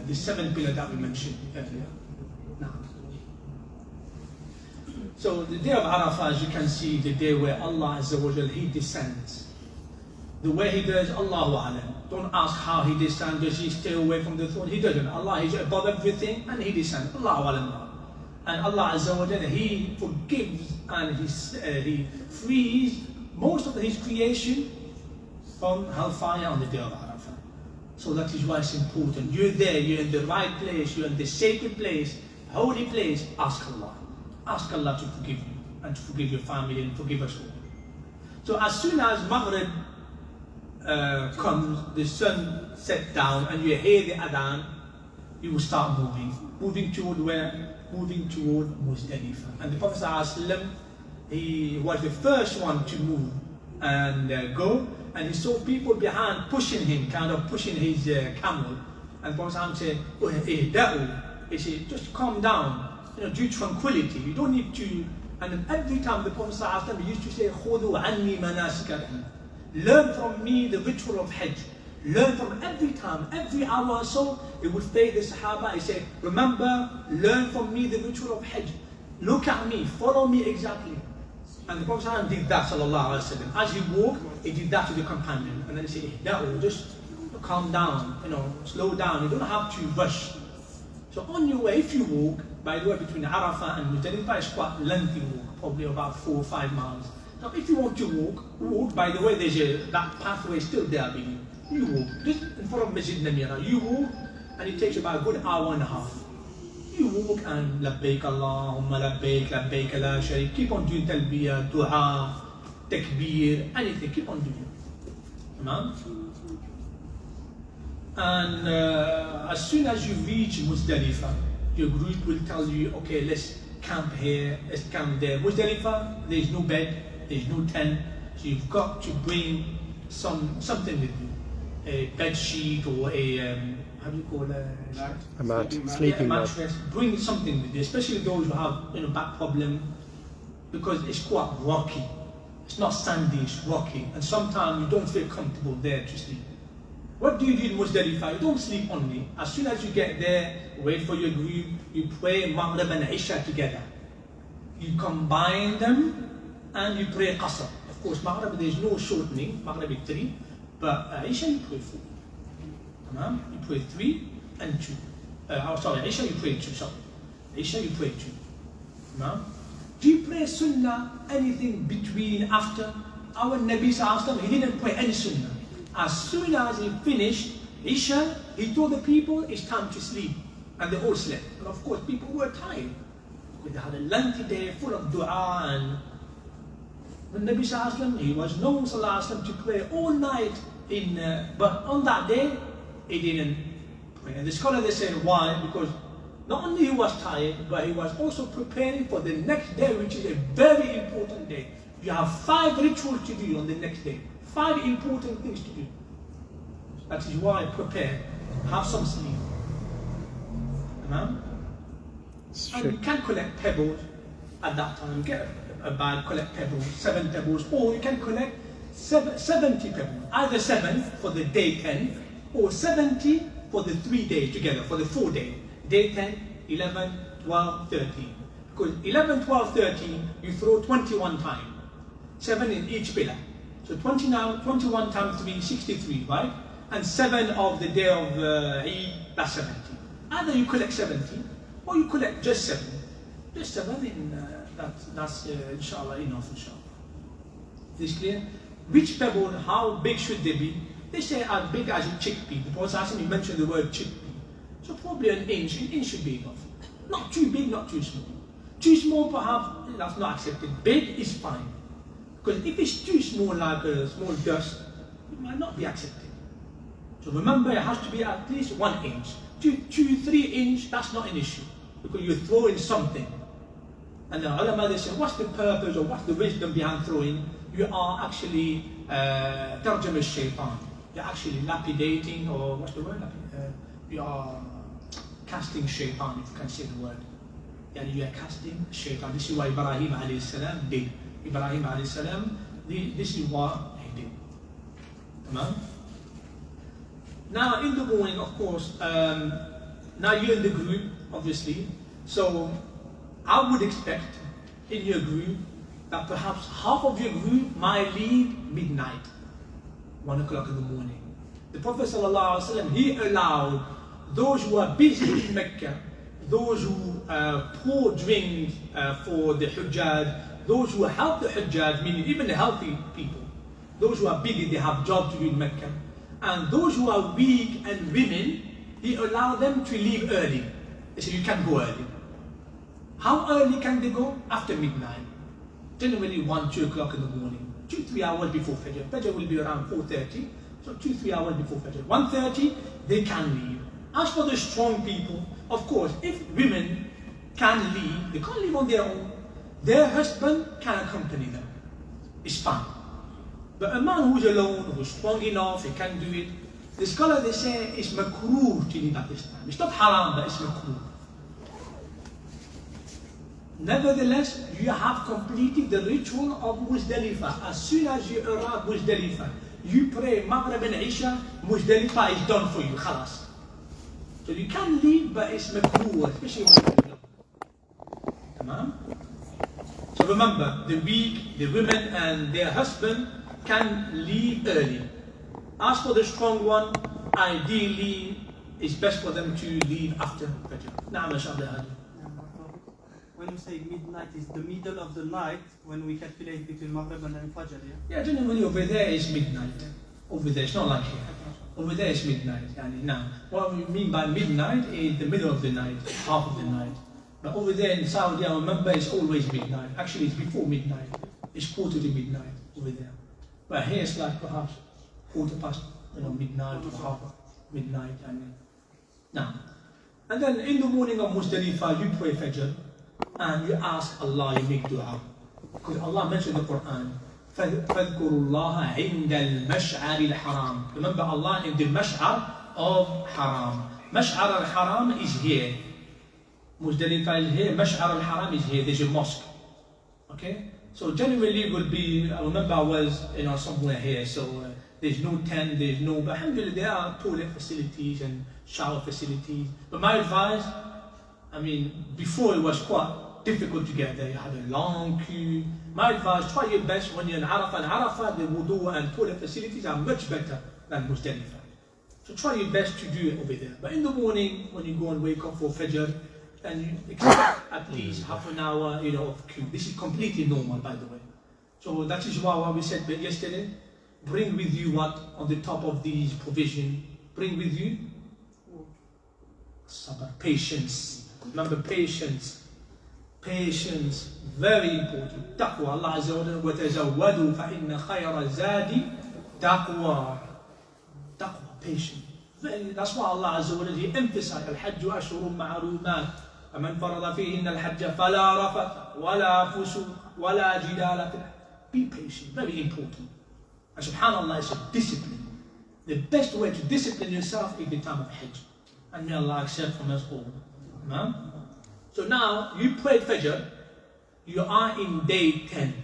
[SPEAKER 1] the 7 pillars that we mentioned earlier. Now, so the day of Arafah, as you can see, the day where Allah Azza wa Jal, He descends. The way He does, Allahu Alam. Don't ask how He descends. Does He stay away from the throne? He doesn't. Allah is above everything and He descends. Allahu Alam. And Allah Azza wa Jal, He forgives and He frees most of His creation from hellfire on the day of Arafah. So that is why it's important. You're there, you're in the right place, you're in the sacred place, holy place. Ask Allah. Ask Allah to forgive you and to forgive your family and forgive us all. So as soon as Maghrib comes, the sun sets down and you hear the adhan, you will start moving. Moving toward where? Moving toward Muzdalifah. And the Prophet ﷺ, he was the first one to move and go. And he saw people behind pushing him, kind of pushing his camel. And Prophet ﷺ said, he said, just calm down, due tranquility. You don't need to. And every time the Prophet ﷺ used to say, خُذُوا عَنِّي مَنَاسِكَكُمْ. Learn from me the ritual of Hajj. Learn from every time, every hour or so, it would say the Sahaba, he said, remember, learn from me the ritual of Hajj. Look at me, follow me exactly. And the Prophet ﷺ did that, sallallahu alaihi wasallam. As he walked, he did that to the companion. And then he said, just calm down, slow down. You don't have to rush. So on your way, if you walk, by the way, between Arafah and Muzdalifah, it's quite lengthy walk, probably about 4 or 5 miles. Now, if you want to walk. By the way, that pathway is still there, You walk. Just in front of Masjid Namira, you walk, and it takes about a good hour and a half. You walk and labbaik Allahumma labbaik, labbaik la sharik. Keep on doing talbiyah, dua, takbir, anything. Keep on doing it. Tamam? And as soon as you reach Muzdalifah, your group will tell you, okay, let's camp here, let's camp there. Muzdalifah, there is no bed, there is no tent, so you've got to bring something with you, a bed sheet or a how do you call it?
[SPEAKER 4] A mat,
[SPEAKER 1] Yeah, a
[SPEAKER 4] sleeping mat.
[SPEAKER 1] mattress. Bring something with you, especially those who have back problem, because it's quite rocky. It's not sandy, it's rocky, and sometimes you don't feel comfortable there to sleep. What do you do in Muzdalifah? You don't sleep only. As soon as you get there, wait for your group, you pray Maghrib and Isha together. You combine them and you pray Qasr. Of course, Maghrib there is no shortening, Maghrib is 3, but Isha you pray 4. You pray 3 and 2. Sorry, Isha you pray 2, sorry. Isha you pray 2. Do you pray Sunnah, anything between, after? Our Nabi Sallallahu he didn't pray any Sunnah. As soon as he finished Isha, he told the people it's time to sleep. And they all slept. And of course, people were tired. They had a lengthy day full of dua. And the Nabi Sallallahu he was known Sallallahu to pray all night. But on that day, he didn't pray. And the scholar they say why? Because not only he was tired, but he was also preparing for the next day, which is a very important day. You have 5 rituals to do on the next day. 5 important things to do. That is why prepare. Have some sleep. And you can collect pebbles at that time. Get a bag, collect pebbles, 7 pebbles, or you can collect 70 pebbles. Either 7 for the day 10, or 70 for the 3 days together, for the 4 days. Day 10, 11, 12, 13. Because 11, 12, 13, you throw 21 times. 7 in each pillar. So 21 times 3, 63, right? And 7 of the day of Eid, that's 70. Either you collect 70, or you collect just 7. Just 7, that's inshallah enough, inshallah. Is this clear? Which pebble, how big should they be? They say as big as a chickpea. The Prophet you mentioned the word chickpea. So probably an inch should be enough. Not too big, not too small. Too small perhaps, that's not accepted. Big is fine. Because if it's too small, like a small dust, it might not be accepted. So remember, it has to be at least 1 inch. 2, 3 inch, that's not an issue. Because you're throwing something. And the ulama, they say, what's the purpose or what's the wisdom behind throwing? You are actually tarjam al-shaytan. You're actually lapidating, or what's the word? You are casting shaytan, if you can say the word. And you are casting shaytan. This is what Ibrahim alayhi salam did. Ibrahim alayhi salam, this is what he did. Tamam? Now in the morning, of course, now you're in the group, obviously. So I would expect in your group that perhaps half of your group might leave midnight, 1 o'clock in the morning. The Prophet ﷺ, he allowed those who are busy in Mecca, those who pour drinks for the Hujjaj, those who help the Hujjaj, meaning even the healthy people, those who are busy, they have job to do in Mecca, and those who are weak and women, he allowed them to leave early. They said, you can go early. How early can they go? After midnight. Generally 1, 2 o'clock in the morning. 2, 3 hours before Fajr. Fajr will be around 4:30. So 2, 3 hours before Fajr. 1:30, they can leave. As for the strong people, of course, if women can leave, they can't leave on their own. Their husband can accompany them. It's fine. But a man who's alone, who's strong enough, he can do it. The scholar, they say, it's makruh to leave at this time. It's not haram, but it's makruh. Nevertheless, you have completed the ritual of Muzdalifah. As soon as you arrive Muzdalifah, you pray Maghrib and Isha, Muzdalifah is done for you, khalas. So you can leave, but it's makruh, especially when you're alone. Tamam? So remember, the weak, the women and their husband can leave early. As for the strong one, ideally, it's best for them to leave after Fajr. Na'am, mashallah.
[SPEAKER 8] When you say midnight, is the middle of the night when we calculate between Maghrib and Fajr, yeah?
[SPEAKER 1] Yeah, generally over there is midnight. Over there, it's not like here. Over there it's midnight. Now, what we mean by midnight is the middle of the night, half of the night. But over there in Saudi, I remember it's always midnight. Actually, it's before midnight. It's quarter to midnight over there. But here it's like perhaps quarter past, midnight or half midnight. Now, and then in the morning of Muzdalifah, you pray Fajr and you ask Allah, you make dua. Because Allah mentioned in the Quran, فَاذْكُرُوا اللَّهَ عِنْدَ الْمَشْعَرِ الْحَرَامِ. Remember Allah in the Mash'ar of Haram. Mash'ar al-Haram is here. Muzdalifah is here. Mash'ar al-Haram is here. There's a mosque. Okay? So generally it would be, I remember I was somewhere here, so there's no tent, there's no, but alhamdulillah there are toilet facilities and shower facilities. But my advice, before it was quite difficult to get there, you had a long queue. My advice, try your best when you're in Arafah. In Arafah, the wudu and toilet facilities are much better than Muzdalifah. So try your best to do it over there. But in the morning, when you go and wake up for Fajr, and you expect at least half an hour, of queue. This is completely normal, by the way. So that is why we said yesterday, bring with you what on the top of these provision. Bring with you sabr, patience. Remember patience. Patience, very important. Taqwa. Allah Azza wa Jalla, وَتَزَوَّدُوا فَإِنَّ خَيْرَ الزَّادِ تَقْوَى. Taqwa, patience. That's why Allah Azza wa Jalla, He emphasized Al-Hajj أشهر معلومات فمن فرض فيهن الحج فلا رفث ولا فسوق ولا جدال في الحج. Be patient, very important. And subhanAllah, it's a discipline. The best way to discipline yourself is the time of Hajj. And may Allah accept from us all. Amen? So now, you prayed Fajr, you are in day 10.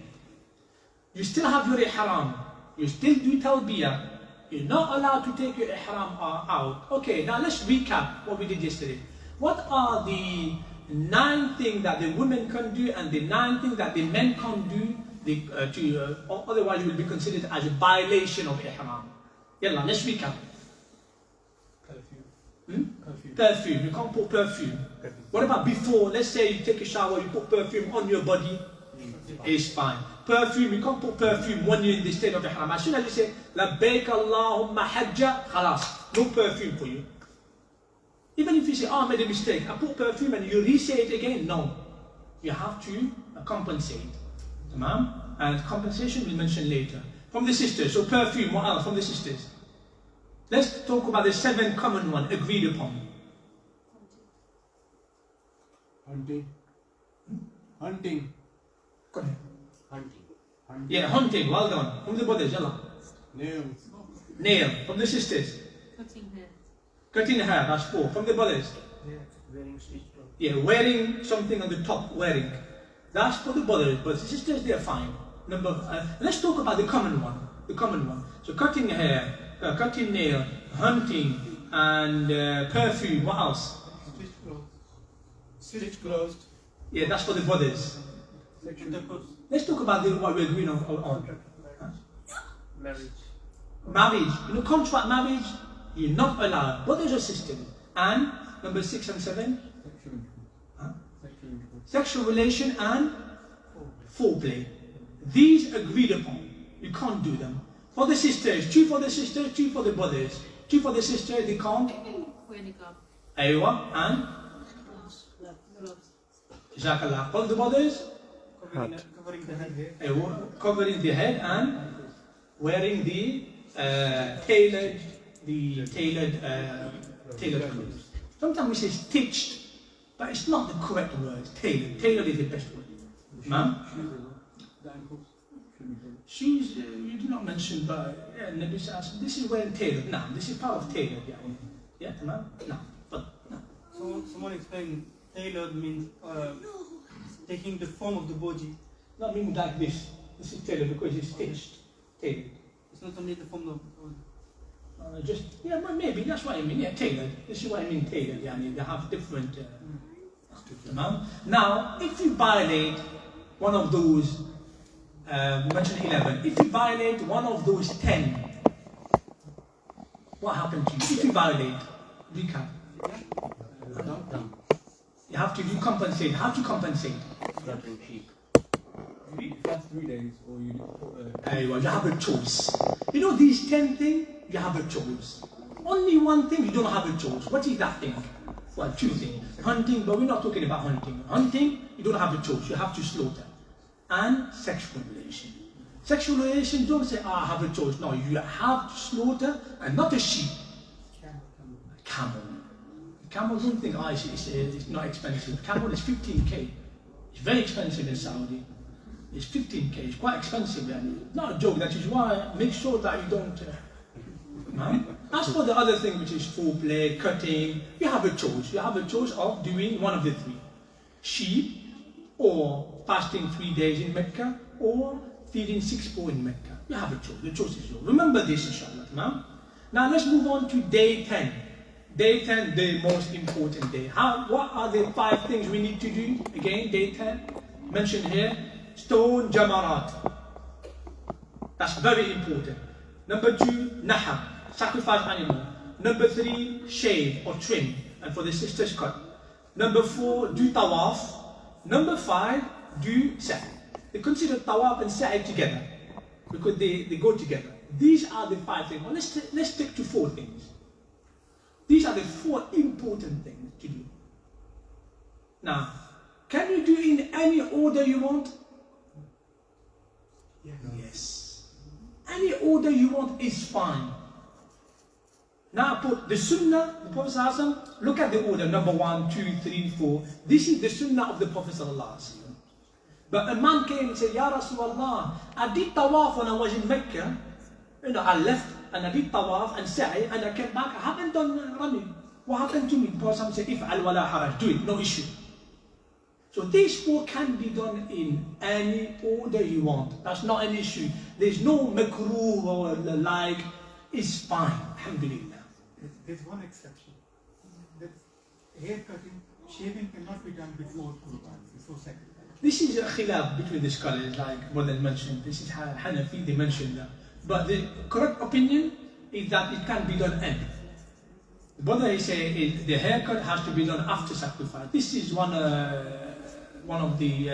[SPEAKER 1] You still have your ihram, you still do talbiyah, you're not allowed to take your ihram out. Okay, now let's recap what we did yesterday. What are the 9 things that the women can do and the 9 things that the men can't do? Otherwise you will be considered as a violation of ihram. Yalla, let's recap. Perfume. You can't put perfume. What about before? Let's say you take a shower, you put perfume on your body. It's fine. Perfume, you can't put perfume when you're in the state of ihram. As soon as you say, Labbaik Allahumma Hajja, khalas, no perfume for you. Even if you say, I made a mistake, I put perfume and you re-say it again, no. You have to compensate. Tamam? And compensation we'll mention later. From the sisters, so perfume, what else from the sisters? Let's talk about the 7 common ones agreed upon.
[SPEAKER 3] Hunting.
[SPEAKER 1] Go ahead.
[SPEAKER 6] Hunting.
[SPEAKER 1] Yeah, hunting, well done. From the brothers, yalla.
[SPEAKER 3] Nails.
[SPEAKER 1] Nail, from the sisters.
[SPEAKER 9] Cutting hair.
[SPEAKER 1] Cutting hair, that's 4. From the brothers.
[SPEAKER 6] Wearing stitched clothes.
[SPEAKER 1] Yeah, wearing something on the top, wearing. That's for the brothers, but the sisters, they're fine. Let's talk about the common one. The common one. So cutting hair, cutting nail, hunting, and perfume. What else?
[SPEAKER 3] Stitched clothes. Stitched clothes.
[SPEAKER 1] Yeah, that's for the brothers. Let's talk about what we're agreeing on.
[SPEAKER 6] Marriage.
[SPEAKER 1] Marriage. Contract marriage, you're not allowed. Brothers or sisters. And number 6 and 7? Sexual relation and foreplay. These agreed upon. You can't do them. For the sisters, 2 for the sisters, 2 for the brothers. 2 for the sisters, they can't.
[SPEAKER 9] Wear niqab.
[SPEAKER 1] Aywa, and?
[SPEAKER 9] Gloves.
[SPEAKER 1] Jazakallah. For the brothers?
[SPEAKER 8] Covering the head.
[SPEAKER 1] Aywa, covering the head and wearing the tailored clothes. Sometimes we say stitched, but it's not the correct word. Tailored. Tailored is the best word. Ma'am? Shoes, you do not mention, but Nabi says, this is wearing tailored. No, this is part of tailored. Yeah, ma'am? No, but no.
[SPEAKER 8] Someone explained tailored means taking the form of the body.
[SPEAKER 1] Not meaning like this. This is tailored because it's stitched. Tailored.
[SPEAKER 8] It's not only the form of the body.
[SPEAKER 1] Well, maybe that's what I mean. Yeah, tailored. This is what I mean, tailored. Yeah, they have different. Now, if you violate one of those, we mentioned 11. If you violate one of those 10, what happened to you? If you violate, recap. You have to compensate. How to compensate?
[SPEAKER 6] Slaughtering sheep.
[SPEAKER 2] You fast 3 days, or you
[SPEAKER 1] You have a choice. These 10 things, you have a choice. Only one thing you don't have a choice. What is that thing? Well, two things. Hunting, but we're not talking about hunting. Hunting, you don't have a choice. You have to slaughter. And sexual relation. Sexual relation, don't say, I have a choice. No, you have to slaughter, and not a sheep. Camel. Camel, don't think, it's not expensive. Camel is 15k. It's very expensive in Saudi. It's 15k. It's quite expensive. And not a joke. That is why make sure that you don't. As for the other thing, which is foreplay, cutting, you have a choice. You have a choice of doing one of the three: sheep, or fasting 3 days in Mecca, or feeding 6 poor in Mecca. You have a choice. The choice is yours. Remember this, inshallah. Now let's move on to day 10. Day 10, the most important day. What are the 5 things we need to do? Again, day 10, mentioned here, stone jamarat. That's very important. Number 2, nahar, sacrifice animal. Number 3, shave or trim, and for the sisters cut. Number 4, do tawaf. Number 5, do sa'i. They consider tawaf and sa'i together because they go together. These are the 5 things. Well, let's stick to 4 things. These are the 4 important things to do. Now, can you do in any order you want? Yes. Any order you want is fine. Now put the Sunnah, the Prophet ﷺ, look at the order, number 1, 2, 3, 4. This is the Sunnah of the Prophet ﷺ. But a man came and said, Ya Rasulullah, I did tawaf when I was in Mecca. I left and I did tawaf and sa'i and I came back. I haven't done running. What happened to me? The Prophet said, If'al wala haraj, do it, no issue. So these 4 can be done in any order you want. That's not an issue. There's no makruh or the like. It's fine, alhamdulillah.
[SPEAKER 10] There's one exception. Hair cutting, shaving cannot be done before Qurban, before sacrifice.
[SPEAKER 1] This is a khilaf between the scholars, like more than mentioned. This is Hanafi, they mentioned that. But the correct opinion is that it can be done any. The brother is saying the haircut has to be done after sacrifice. This is one of the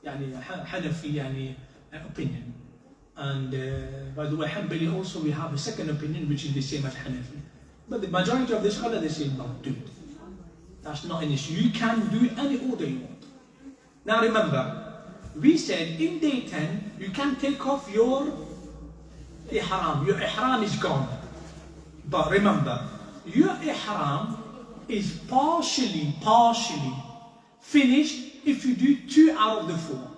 [SPEAKER 1] Hanafi opinion. And by the way, Hanbali also we have a second opinion which is the same as Hanafi. But the majority of the scholars they say no, do it. That's not an issue. You can do any order you want. Now remember, we said in day 10 you can take off your ihram. Your ihram is gone. But remember, your ihram is partially finished if you do 2 out of the 4.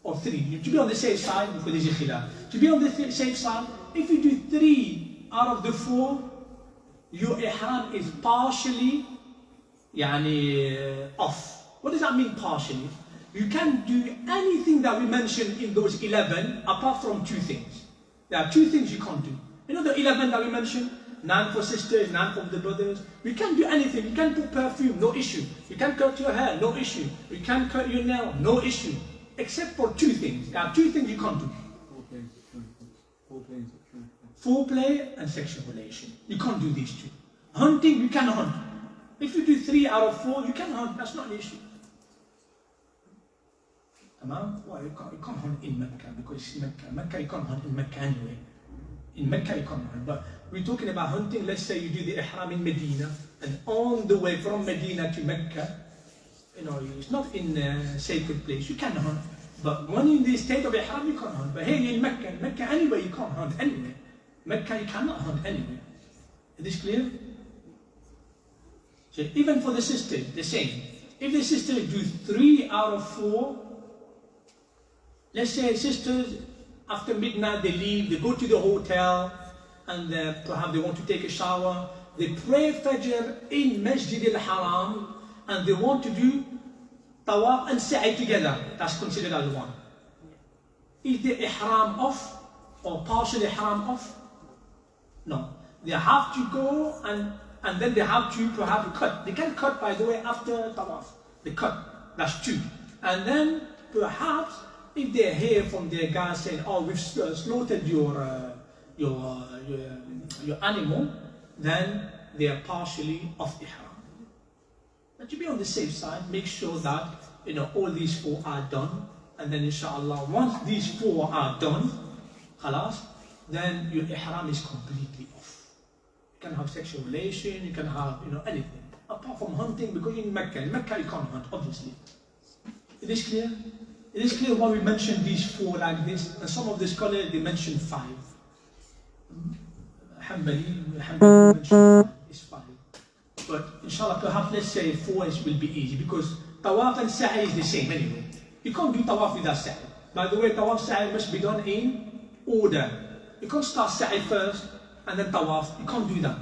[SPEAKER 1] Or 3. To be on the safe side, because there's a khilaf. To be on the safe side, if you do 3 out of the 4, your ihram is partially off. What does that mean partially? You can do anything that we mentioned in those 11 apart from 2 things. There are 2 things you can't do. You know the 11 that we mentioned? None for sisters, none for the brothers. You can't do anything. You can't put perfume, no issue. You can't cut your hair, no issue. You can't cut your nail, no issue. Except for 2 things. There are 2 things you can't do. Foreplay and sexual relation. You can't do these 2. Hunting, you can hunt. If you do 3 out of 4, you can hunt. That's not an issue. Well, you can't hunt in Mecca because it's Mecca. Mecca, you can't hunt in Mecca anyway. In Mecca, you can't hunt. But we're talking about hunting. Let's say you do the ihram in Medina, and on the way from Medina to Mecca, it's not in a sacred place. You can hunt. But when in the state of ihram, you can't hunt. But here in Mecca anyway, you can't hunt anyway. Mecca, you cannot hunt anyway. Is this clear? So even for the sisters, the same. If the sisters do 3 out of 4, let's say sisters, after midnight they leave, they go to the hotel, and perhaps they want to take a shower. They pray Fajr in Masjid al-Haram, and they want to do tawaf and sa'i together. That's considered as one. Is the ihram off or partial ihram off? No. They have to go and then they have to perhaps cut. They can cut, by the way, after tawaf. They cut. That's 2. And then perhaps if they hear from their guys saying, "Oh, we've slaughtered your animal," then they are partially off ihram. But to be on the safe side, make sure that all these 4 are done, and then inshallah, once these 4 are done, khalas, then your ihram is completely off. You can have sexual relation, you can have, anything. Apart from hunting, because in Mecca you can't hunt, obviously. It is clear? It is clear why we mentioned these 4 like this, and some of the scholars, they mention 5. Hanbali mentioned 5, it's 5. But inshallah, perhaps let's say 4 will be easy, because tawaf and sa'i is the same anyway. You can't do tawaf without sa'i. By the way, tawaf sa'i must be done in order. You can't start sa'i first and then tawaf. You can't do that.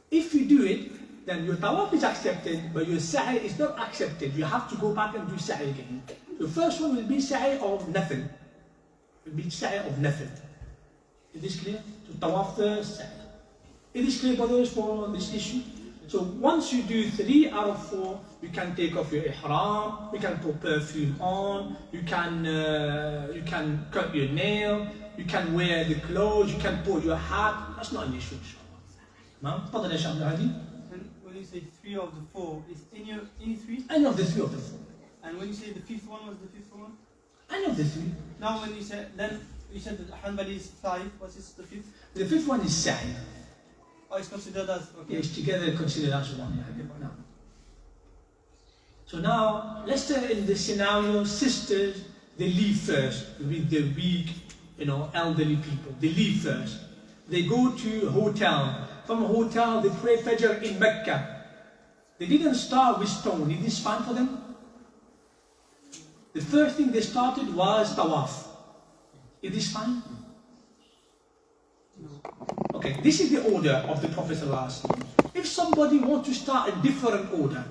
[SPEAKER 1] If you do it, then your tawaf is accepted, but your sa'i is not accepted. You have to go back and do sa'i again. The first one will be sa'i of nothing. It will be sa'i of nothing. Is this clear? So tawaf first, sa'i. It is clear, brothers, for this issue. So once you do 3 out of 4, you can take off your ihram, you can put perfume on, you can cut your nail, you can wear the clothes, you can put your hat. That's not an issue, inshallah. تفضل يا شيخ عبد الهادي.
[SPEAKER 8] And when you say 3 of the 4, is any 3?
[SPEAKER 1] Any of the 3 of the 4.
[SPEAKER 8] And when you say the 5th one was the 5th one?
[SPEAKER 1] Any of the 3.
[SPEAKER 8] Now when you say, then you said that Hanbali is 5, what is the 5th?
[SPEAKER 1] The 5th one is sa'i.
[SPEAKER 8] Oh, it's considered as, okay.
[SPEAKER 1] Yes, together considered as one. Now. So now, let's say in the scenario, sisters, they leave first with the weak, elderly people. They leave first. They go to a hotel. From a hotel, they pray Fajr in Mecca. They didn't start with stone. Is this fine for them? The first thing they started was tawaf. Is this fine? Okay, this is the order of the Prophet ﷺ. If somebody wants to start a different order,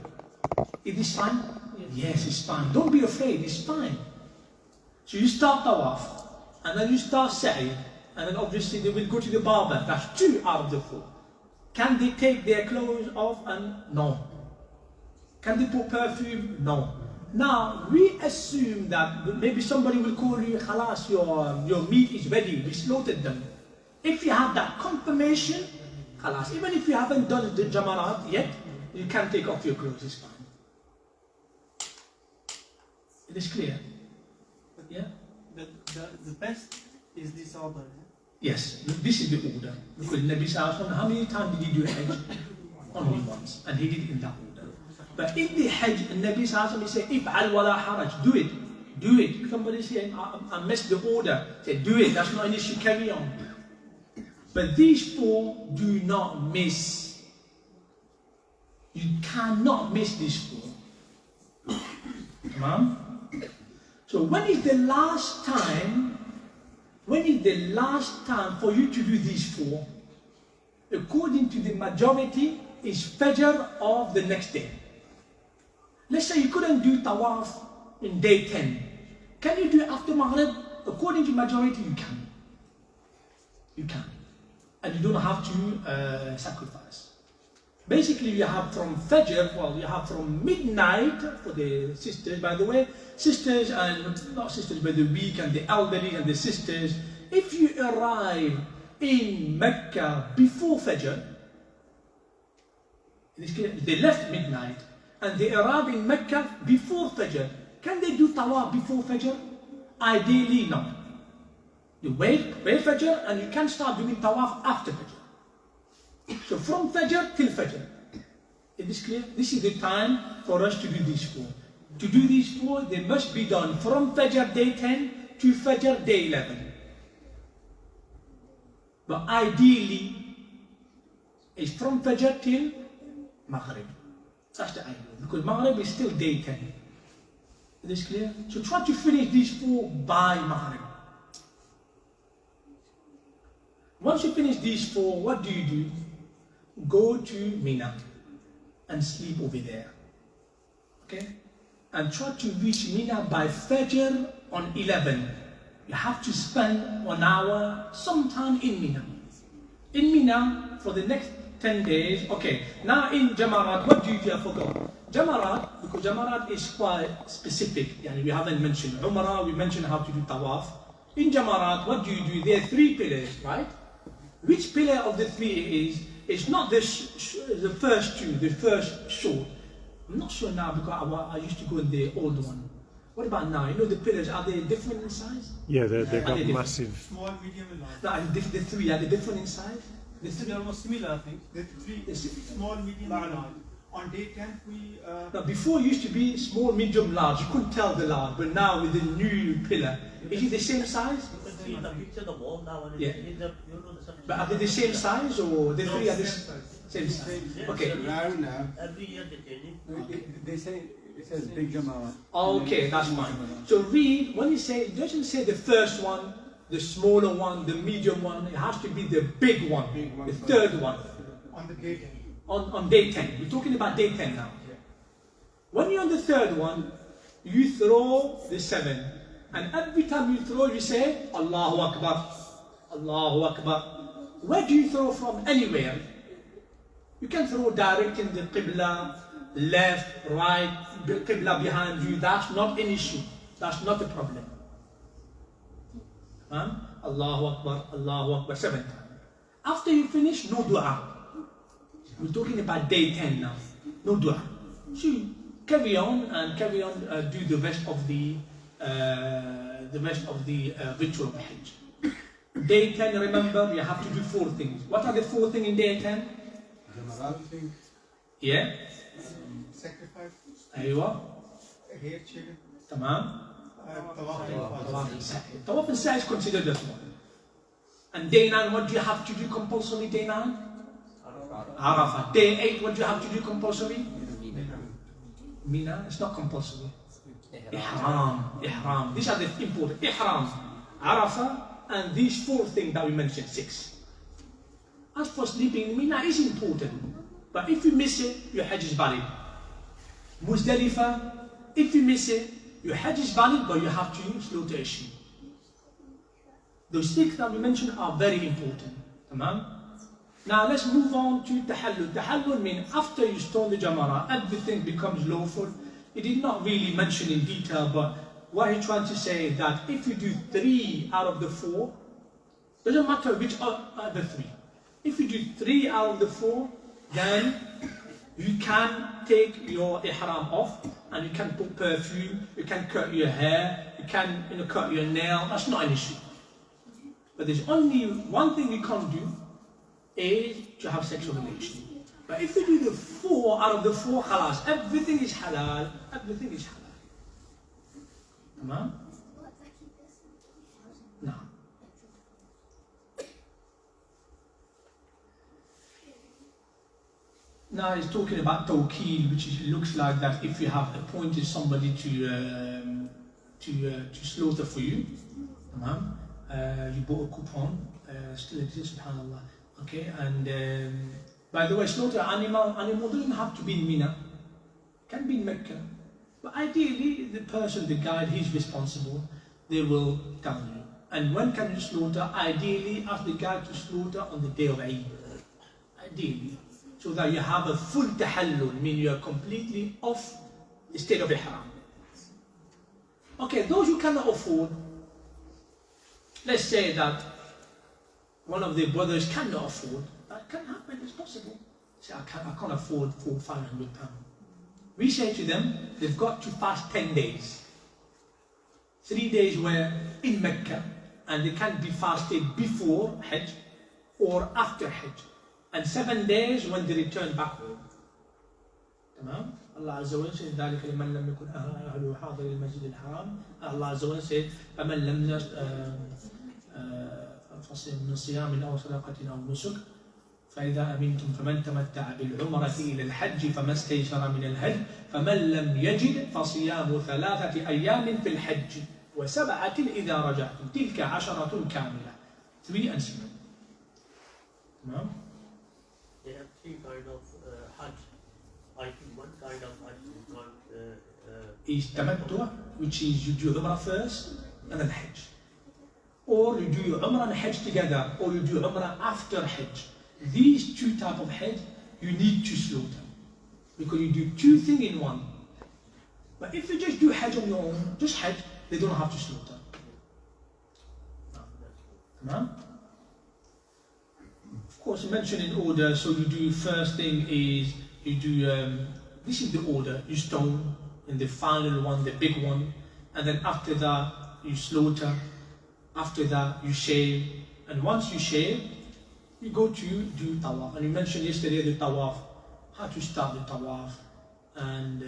[SPEAKER 1] is this fine? Yes, it's fine. Don't be afraid, it's fine. So you start tawaf, and then you start sa'i, and then obviously they will go to the barber. That's 2 out of the 4. Can they take their clothes off? And no. Can they put perfume? No. Now, we assume that maybe somebody will call you, khalas, your meat is ready, we slaughtered them. If you have that confirmation, khalas, even if you haven't done the jamarat yet, you can take off your clothes, it's fine. It is clear?
[SPEAKER 8] But
[SPEAKER 1] Yeah?
[SPEAKER 8] the best is this order.
[SPEAKER 1] Yes, this is the order. Because Nabi Sallallahu, how many times did he do Hajj? Only once, and he did it in that order. But in the Hajj, Nabi Sallallahu, he said, "If'al wala haraj," do it, do it. Somebody saying, I missed the order. Say, do it, that's not an issue, carry on. But these 4 do not miss. You cannot miss these 4. Come on. So when is the last time? When is the last time for you to do these 4? According to the majority, is Fajr of the next day. Let's say you couldn't do Tawaf in day 10. Can you do it after Maghrib? According to majority, you can. You can. And you don't have to sacrifice. Basically, you have from Fajr, you have from midnight for the sisters, by the way, sisters and not sisters, but the weak and the elderly and the sisters. If you arrive in Mecca before Fajr, they left midnight and they arrive in Mecca before Fajr. Can they do Tawaf before Fajr? Ideally, no. You wait Fajr and you can start doing Tawaf after Fajr. So from Fajr till Fajr. Is this clear? This is the time for us to do these 4. To do these 4, they must be done from Fajr day 10 to Fajr day 11. But ideally, it's from Fajr till Maghrib. That's the ideal. Because Maghrib is still day 10. Is this clear? So try to finish these 4 by Maghrib. Once you finish these 4, what do? Go to Mina and sleep over there. Okay? And try to reach Mina by Fajr on 11. You have to spend 1 hour sometime in Mina. In Mina for the next 10 days. Okay, now in Jamarat, what do? I forgot. Jamarat, because Jamarat is quite specific. We haven't mentioned Umrah, we mentioned how to do Tawaf. In Jamarat, what do? There are 3 pillars, right? Which pillar of the 3 is? It's not the first 2, the first short. I'm not sure now because I used to go in the old one. What about now? You know the pillars, are they different in size?
[SPEAKER 4] Yeah, they've
[SPEAKER 1] Are
[SPEAKER 4] got
[SPEAKER 1] they different?
[SPEAKER 4] massive.
[SPEAKER 10] Small, medium, and large.
[SPEAKER 1] No, and the three, are they different in size? The
[SPEAKER 8] This is
[SPEAKER 1] three?
[SPEAKER 8] almost similar, I think.
[SPEAKER 10] The three,
[SPEAKER 1] Yes.
[SPEAKER 10] small, medium, and large. On day 10, we
[SPEAKER 1] Now before it used to be small, medium, large. You couldn't tell the large, but now with the new pillar, is it the same size?
[SPEAKER 7] You can see the picture, the wall now, and
[SPEAKER 1] Yeah.
[SPEAKER 7] it's the, you know, the
[SPEAKER 1] But are they the same size or the three are the
[SPEAKER 10] same size.
[SPEAKER 1] same size?
[SPEAKER 7] Yeah,
[SPEAKER 1] Okay.
[SPEAKER 3] Round now.
[SPEAKER 7] every year they change it.
[SPEAKER 2] No, they say it says big Jama'ah.
[SPEAKER 1] Okay, that's fine. So read, when you say, it doesn't say the first one, the smaller one, the medium one, it has to be the big one,
[SPEAKER 3] Big one
[SPEAKER 1] the
[SPEAKER 3] first.
[SPEAKER 1] third one.
[SPEAKER 10] on the day 10.
[SPEAKER 1] On day 10, we're talking about day 10 now. When you're on the third one, you throw the 7. And every time you throw, you say, Allahu Akbar, Allahu Akbar. Where do you throw from? Anywhere. You can throw direct in the Qibla, left, right, the Qibla behind you. That's not an issue. That's not a problem. Allahu Akbar, 7 times. After you finish, no dua. We're talking about day 10 now. No dua. So you carry on and do the rest of the ritual of Hajj. Day 10, remember, you have to do 4 things. What are the 4 things in day 10? Yeah?
[SPEAKER 10] Sacrifice,
[SPEAKER 1] Aywa.
[SPEAKER 10] hair shaving,
[SPEAKER 1] Tamam.
[SPEAKER 10] tawaf,
[SPEAKER 1] Tawaf and Sa'i is considered as one. And day 9, what do you have to do compulsory day 9? Arafah. Day 8, what do you have to do compulsory? Mina, it's not compulsory. Ihram. These are the important. Ihram, Arafah, and these 4 things that we mentioned, 6. As for sleeping in Mina is important. But if you miss it, your Hajj is valid. Muzdalifah, if you miss it, your Hajj is valid, but you have to slaughter a sheep. Those 6 that we mentioned are very important. Tamam? Now let's move on to Tahallul. Tahallul means after you stone the Jamara, everything becomes lawful. It did not really mention in detail, but what he's trying to say is that if you do 3 out of the 4, doesn't matter which are the 3. If you do 3 out of the 4, then you can take your ihram off and you can put perfume, you can cut your hair, you can cut your nail. That's not an issue. But there's only one thing you can't do is to have sexual relation. But if you do the 4 out of the 4, khalas, everything is halal. Everything is halal. Tamam? Now. Now he's talking about tawkeel, which looks like that if you have appointed somebody to slaughter for you, tamam? You bought a coupon, still exists, subhanallah. Okay, and by the way, slaughter animal doesn't have to be in Mina, can be in Mecca. But ideally, the person, the guide, he's responsible. They will tell you. And when can you slaughter? Ideally, ask the guide to slaughter on the day of Eid. Ideally, so that you have a full tahallul, meaning you are completely off the state of ihram. Okay, those who cannot afford, let's say that one of the brothers cannot afford, that can happen, it's possible. Say, I can't afford for £500. We say to them, they've got to fast 10 days. 3 days were in Mecca, and they can be fasted before Hajj or after Hajj. And 7 days when they return back home. Tamam? Allah Azza wa Jalla says, ذَلِكَ لِمَنْ لَمْ يَكُنْ أَهْلُهُ حَاضِرِ الْمَسْجِدِ الْحَرَامِ. Allah Azza wa Jalla says, فَمَنْ لَمْ فَصِيَامٍ مِنْ صِيَامٍ أَوْ صَدَقَةٍ أَوْ نُسُكٍ فإذا أمنتم فمن تمتع بالعمرة إلى الحج فما استيسر من الهدي فمن لم يجد فصيام 3 أيام في الحج و7 إذا رجعتم تلك 10 كاملة. 3 and 7. تمام؟
[SPEAKER 7] They have 3 kind of Hajj. I think one kind of Hajj is called
[SPEAKER 1] is tamattu, which is you do Umrah first and then Hajj. Or you do Umrah and Hajj together, or you do Umrah after Hajj. These 2 types of Hajj, you need to slaughter. Because you do 2 things in one. But if you just do Hajj on your own, just Hajj, they don't have to slaughter. No? Of course, mentioned in order, so you do first thing is, you do, this is the order, you stone, and the final one, the big one, and then after that you slaughter, after that you shave, and once you shave, you go to do tawaf. And you mentioned yesterday the tawaf, how to start the tawaf, and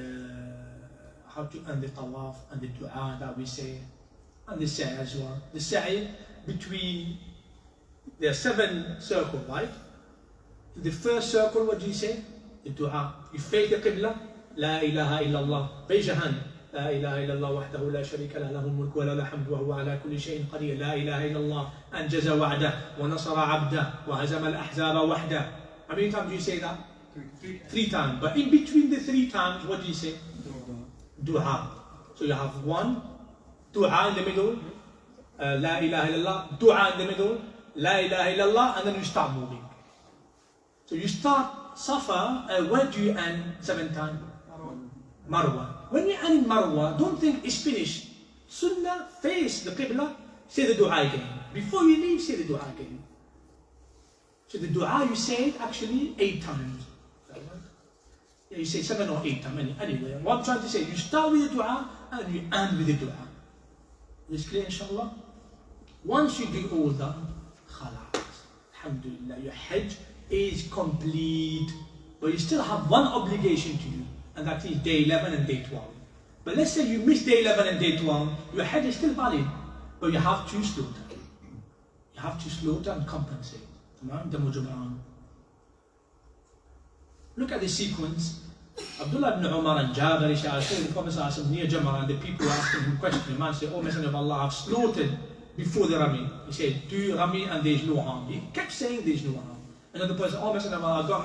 [SPEAKER 1] how to end the tawaf, and the dua that we say, and the sa'i as well. The sa'i between, there are 7 circles, right? In the first circle, what do you say? The dua. You face the Qibla, La ilaha illallah. Raise your hand. لا إله إلا الله وحده لا شريك له له الملك وله الحمد وهو على كل شيء قدير لا إله إلا الله أنجز وعده ونصر عبده وهزم الأحزاب وحده. How many times do you say that? 3 times. But in between the 3 times, what do you say? Dua. So you have 1 dua in the middle, La ilaha illallah, dua in the middle, La ilaha illallah, and then you start moving. So you start Safa, where do you end 7 times? Marwa. When you end in Marwa, don't think it's finished. Sunnah, face the Qibla, say the dua again. Before you leave, say the dua again. So the dua you say it actually 8 times. Yeah, you say 7 or 8 times. Anyway, what I'm trying to say, you start with the dua and you end with the dua. Is clear, inshallah? Once you do all that, khalas, alhamdulillah, your Hajj is complete. But you still have one obligation to do, and that is day 11 and day 12. But let's say you miss day 11 and day 12, your Hajj is still valid, but you have to slaughter. You have to slaughter and compensate. Look at the sequence. Abdullah ibn Omar and Jabir, the Prophet near Jamrah, and the people were asking him questions. The man said, "Oh Messenger of Allah, I've slaughtered before the Rami." He said, "Do Rami and there's no harm." He kept saying there's no harm. Another person, "Oh Messenger of Allah, I got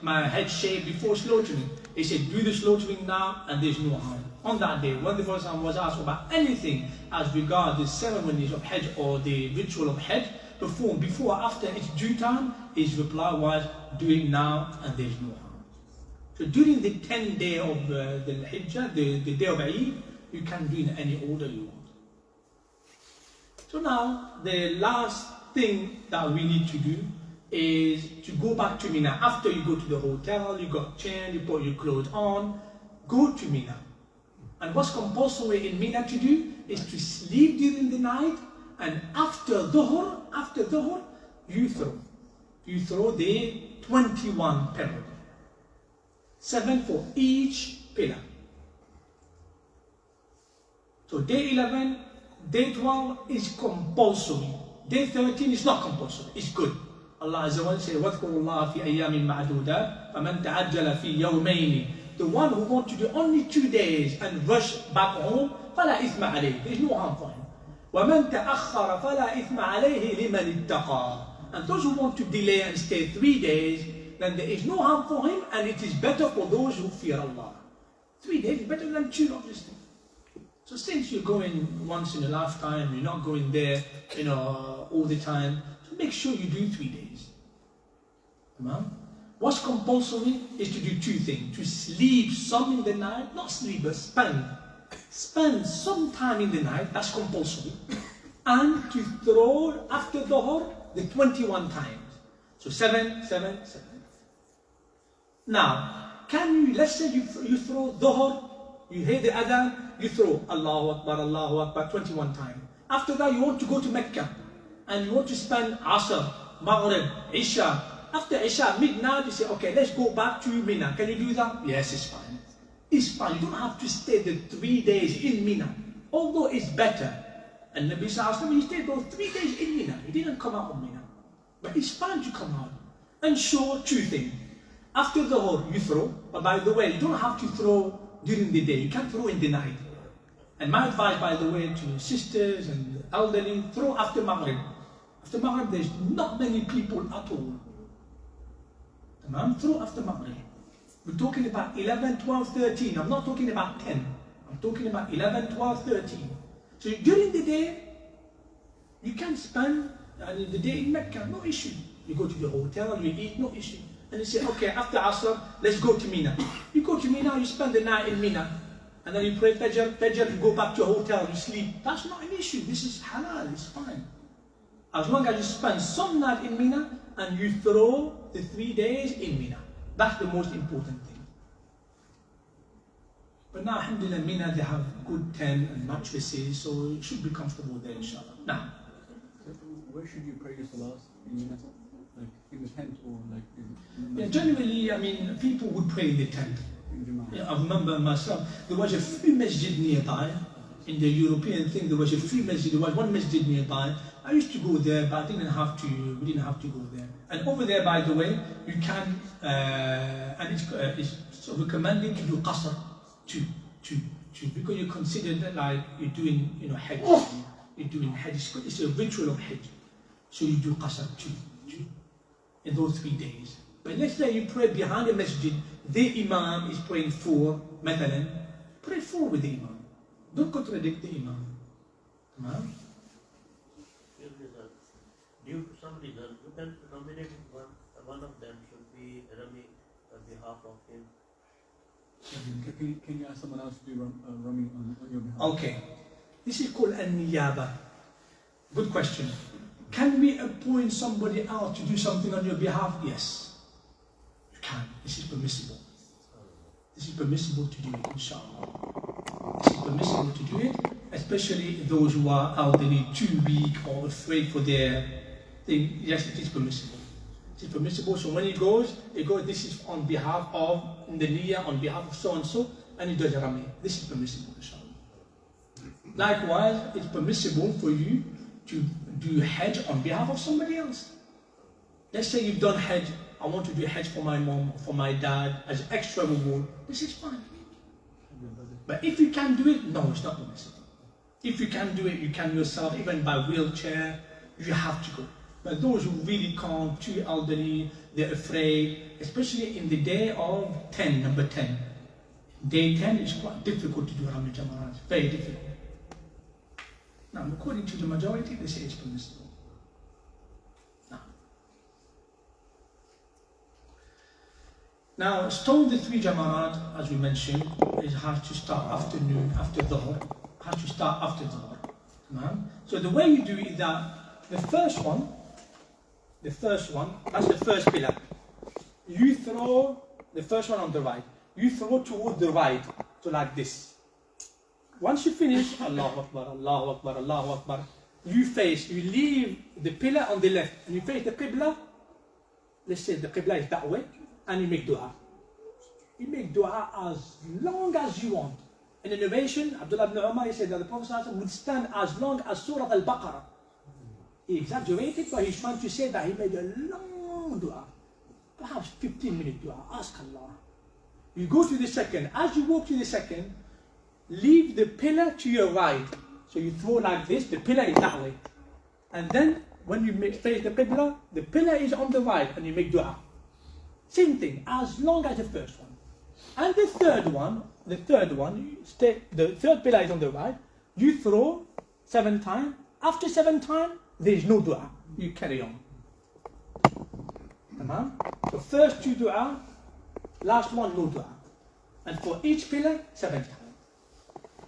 [SPEAKER 1] my head shaved before slaughtering." He said, "Do the slaughtering now and there's no harm." On that day, when the Prophet was asked about anything as regards the ceremonies of Hajj or the ritual of Hajj performed before or after its due time, his reply was, "Do it now and there's no harm." So during the 10th day of the Hijjah, the day of Eid, you can do in any order you want. So now, the last thing that we need to do is to go back to Mina. After you go to the hotel, you got changed, you put your clothes on, go to Mina. And what's compulsory in Mina to do is to sleep during the night, and after Dhuhr, you throw. You throw the 21 pebbles. 7 for each pillar. So day 11, day 12 is compulsory. Day 13 is not compulsory, it's good. Allah Azza wa Jalla says, وَاذْكُرُوا اللَّهَ فِي أَيَّامٍ مَعْدُودَةٍ فَمَنْ تَعَجَّلَ فِي يَوْمَيْنِ. The one who wants to do only 2 days and rush back home, فَلَا إِثْمَ عَلَيْهِ. There is no harm for him. وَمَنْ تَأَخَّرَ فَلَا إِثْمَ عَلَيْهِ لِمَنِ اتَّقَى. And those who want to delay and stay 3 days, then there is no harm for him, and it is better for those who fear Allah. 3 days is better than 2, obviously. So since you're going once in a lifetime, you're not going there, all the time, so make sure you do 3 days. What's compulsory is to do 2 things. To sleep some in the night, not sleep, but spend some time in the night, that's compulsory. And to throw after Dhuhr the 21 times. So 7, 7, 7. Now, let's say you throw Dhuhr, you hear the adhan, you throw Allahu Akbar 21 times. After that, you want to go to Mecca, and you want to spend Asr, Maghrib, Isha. After Isha, midnight, you say, okay, let's go back to Mina. Can you do that? Yes, it's fine. It's fine. You don't have to stay the 3 days in Mina, although it's better. And Nabi Sallallahu Alaihi Wasallam, he stayed those 3 days in Mina. He didn't come out of Mina. But it's fine to come out. And show 2 things. After the Dhuhr, you throw. But by the way, you don't have to throw during the day. You can throw in the night. And my advice, by the way, to sisters and elderly, throw after Maghrib. After Maghrib, there's not many people at all. Throw after Maghrib. We're talking about 11, 12, 13. I'm not talking about 10. I'm talking about 11, 12, 13. So during the day, you can spend the day in Mecca, no issue. You go to the hotel, you eat, no issue. And you say, okay, after Asr, let's go to Mina. You go to Mina, you spend the night in Mina. And then you pray Fajr, you go back to your hotel, you sleep. That's not an issue. This is halal, it's fine. As long as you spend some night in Mina and you throw the 3 days in Mina. That's the most important thing. But now, alhamdulillah, Mina, they have good tent and mattresses, so you should be comfortable there, inshallah. Now,
[SPEAKER 2] So where should you pray your salahs in Mina? Like in the tent or like in the
[SPEAKER 1] yeah, generally, I mean, people would pray in the tent.
[SPEAKER 2] in Jama'ah?
[SPEAKER 1] Yeah, I remember myself, there was a free masjid nearby. In the European thing, there was a free masjid. There was one masjid nearby. I used to go there, but we didn't have to go there. And over there, by the way, you can, and it's so recommended to do qasr two, because you consider that like you're doing, Hajj. You're doing Hajj. It's a ritual of Hajj. So you do qasr two in those 3 days. But let's say you pray behind the masjid, the imam is praying 4, matalan, pray 4 with the imam. Don't contradict the imam. Imam?
[SPEAKER 7] Due to some reason, you can nominate one of them should be Rami on behalf of him.
[SPEAKER 2] Can you ask someone else to do Rami on your behalf?
[SPEAKER 1] Okay. This is called an-niyaba. Good question. Can we appoint somebody else to do something on your behalf? Yes. You can. This is permissible. This is permissible to do it, inshallah. This is permissible to do it, especially those who are elderly, too weak or afraid for their thing. Yes, it is permissible. It is permissible. So when he goes, this is on behalf of the niyyah, on behalf of so-and-so, and he does Rami. This is permissible, inshallah. Likewise, it's permissible for you to do Hajj on behalf of somebody else. Let's say you've done Hajj. I want to do Hajj for my mom, for my dad, as extra reward. This is fine. But if you can't do it, no, it's not permissible. If you can do it, you can yourself, even by wheelchair, you have to go. But those who really can't, too elderly, they're afraid, especially in the day of 10, number 10. Day 10 is quite difficult to do Rami Jamarat, very difficult. Now, according to the majority, they say it's permissible. Now, stone the 3 Jamarat, as we mentioned, it has to start afternoon, after Dhuhr. Has to start after Dhuhr. So the way you do it is that the first one, that's the first pillar. You throw the first one on the right. You throw toward the right, so like this. Once you finish, Allahu Akbar, Allahu Akbar, Allahu Akbar, you leave the pillar on the left, and you face the Qibla. Let's say the Qibla is that way, and you make dua. You make dua as long as you want. In the narration, Abdullah ibn Omar said that the Prophet ﷺ would stand as long as Surah Al-Baqarah. He exaggerated, but he's trying to say that he made a long dua. Perhaps 15-minute dua. Ask Allah. You go to the second. As you walk to the second, leave the pillar to your right. So you throw like this, the pillar is that way. And then, when you face the Qibla, the pillar is on the right, and you make dua. Same thing, as long as the first one. And the third one, the third pillar is on the right. You throw 7 times. After 7 times, there is no dua. You carry on. So first 2 dua, last one no dua. And for each pillar, 7 times.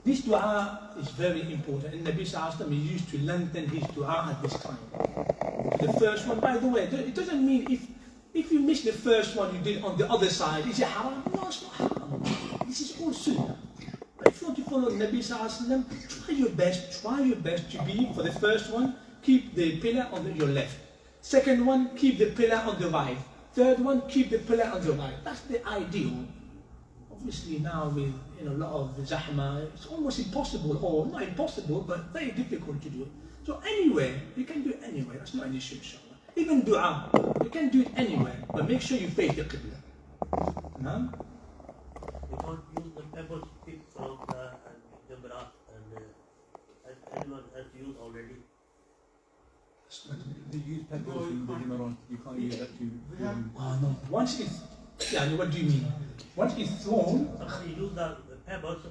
[SPEAKER 1] This dua is very important. And Nabi Sallallahu Alaihi Wasallam used to lengthen his dua at this time. The first one, by the way, it doesn't mean if you miss the first one you did on the other side, is it haram? No, it's not haram. This is all sunnah. But if you want to follow Nabi Sallallahu Alaihi Wasallam, try your best to be, for the first one, keep the pillar on your left. Second one, keep the pillar on the right. Third one, keep the pillar on the right. That's the ideal. Obviously now with a lot of zahma, it's almost impossible, or not impossible, but very difficult to do it. So anywhere, you can do it anywhere. That's not an issue, inshallah. Even dua, you can do it anywhere, but make sure you face the qibla. No?
[SPEAKER 7] You can't use the pebbles picked from the Jamarat and anyone has used already.
[SPEAKER 2] They use pebbles in the Jamarat. You can't use that to.
[SPEAKER 1] Oh no. Once it's, what do you mean? Once it's thrown,
[SPEAKER 7] Somebody use the pebbles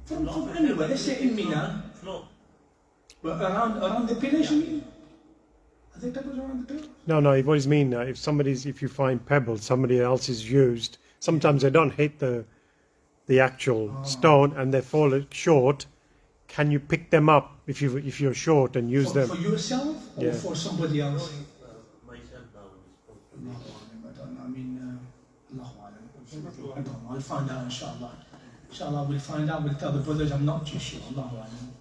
[SPEAKER 1] from anywhere. Let's say in Mina,
[SPEAKER 7] flow.
[SPEAKER 1] but around the pillar, you mean? Are there pebbles around the pillar?
[SPEAKER 4] No, what does mean? If you find pebbles, somebody else is used. Sometimes they don't hit the actual stone and they fall short. Can you pick them up if you're short and use them?
[SPEAKER 1] For yourself or for somebody else?
[SPEAKER 7] Myself now.
[SPEAKER 1] I don't know. I mean, Allahu Alam. I don't know. I'll find out, inshallah. Inshallah, we'll find out. We'll tell the brothers. I'm not too sure. Allahu Alam.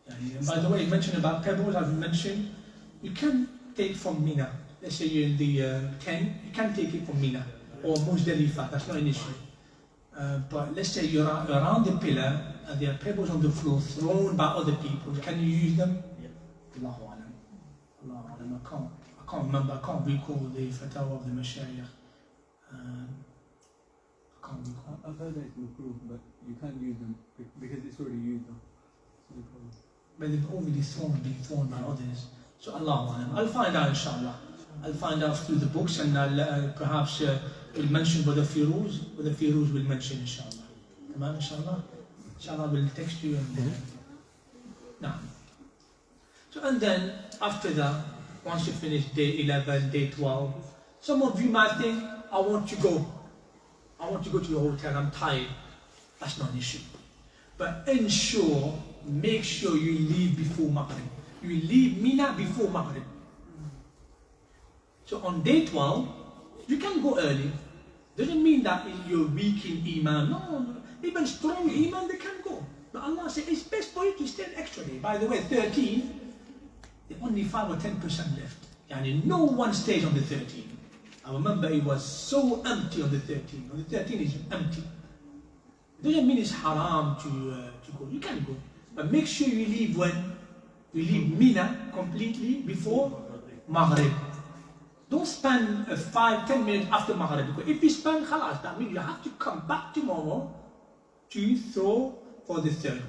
[SPEAKER 1] And by the way, you mentioned about pebbles. I've mentioned you can take from Mina. Let's say you're in the tent. You can take it from Mina or Muzdalifah. That's not an issue. But let's say you're around the pillar and there are pebbles on the floor thrown by other people. Can you use them?
[SPEAKER 7] Yeah.
[SPEAKER 1] Allahu Alam. Allahu Alam. I can't remember. I can't recall the fatwa of the Mashayikh. I can't recall.
[SPEAKER 2] I've heard that it's makruh, but you can't use them because it's already used.
[SPEAKER 1] But they've already been thrown by others. So Allahu Alam. I'll find out inshallah. I'll find out through the books and I'll perhaps will mention what the Firouz will mention inshallah. Tamam inshallah. Inshallah we'll text you and now. So and then after that, once you finish day 11, day 12, some of you might think, I want to go to the hotel, I'm tired. That's not an issue. But make sure you leave before Maghrib. You leave Mina before Maghrib. So on day 12, you can go early. Doesn't mean that you're weak in Iman. No, even strong Iman, they can go. But Allah says it's best for you to stay an extra day. By the way, 13, only 5 or 10% left. Yani no one stays on the 13. I remember it was so empty on the 13. On the 13 is empty. It doesn't mean it's haram to go. You can go. But make sure you leave when? You leave Mina completely before Maghrib. Don't spend 5-10 minutes after Maghrib. Because if you spend khalas, that means you have to come back tomorrow to throw for the third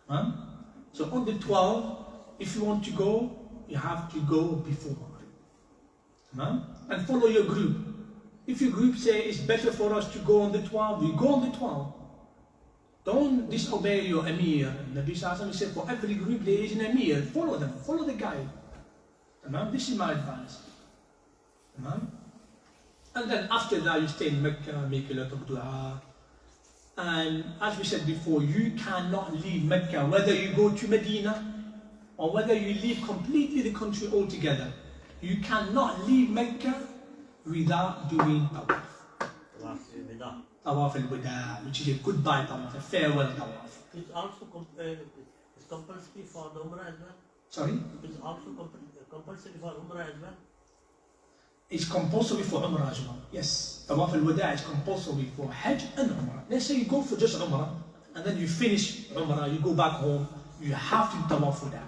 [SPEAKER 1] one. So on the 12th, if you want to go, you have to go before Maghrib. And follow your group. If your group say it's better for us to go on the 12th, we go on the 12th. Don't disobey your Amir. Nabi Sallallahu said for every group there is an Amir. Follow them, follow the guide. This is my advice. And then after that you stay in Mecca, make a lot of dua. And as we said before, you cannot leave Mecca, whether you go to Medina or whether you leave completely the country altogether. You cannot leave Mecca without doing tawaf. Tawaf al-Wada, which is a goodbye tawaf, a farewell tawaf.
[SPEAKER 7] It's also it's compulsory for the Umrah as well?
[SPEAKER 1] Sorry?
[SPEAKER 7] It's also compulsory for Umrah as well?
[SPEAKER 1] It's compulsory for Umrah as well. Yes, Tawaf al-Wada is compulsory for Hajj and Umrah. Let's say you go for just Umrah, and then you finish Umrah, you go back home, you have to Tawaf Wada.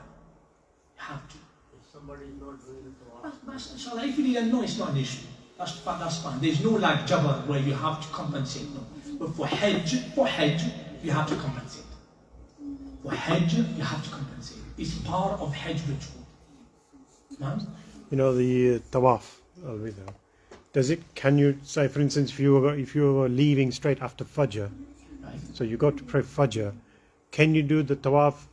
[SPEAKER 1] You have to.
[SPEAKER 7] If somebody is not doing the Tawaf.
[SPEAKER 1] Inshallah, if you didn't know, it's not an issue. That's fine. There's no like Jabbar where you have to compensate. No. But for Hajj, you have to compensate. For Hajj, you have to compensate. It's part of Hajj ritual.
[SPEAKER 4] You know the tawaf. Can you say, for instance, if you were leaving straight after Fajr,
[SPEAKER 1] Right.
[SPEAKER 4] so you got to pray Fajr, can you do the tawaf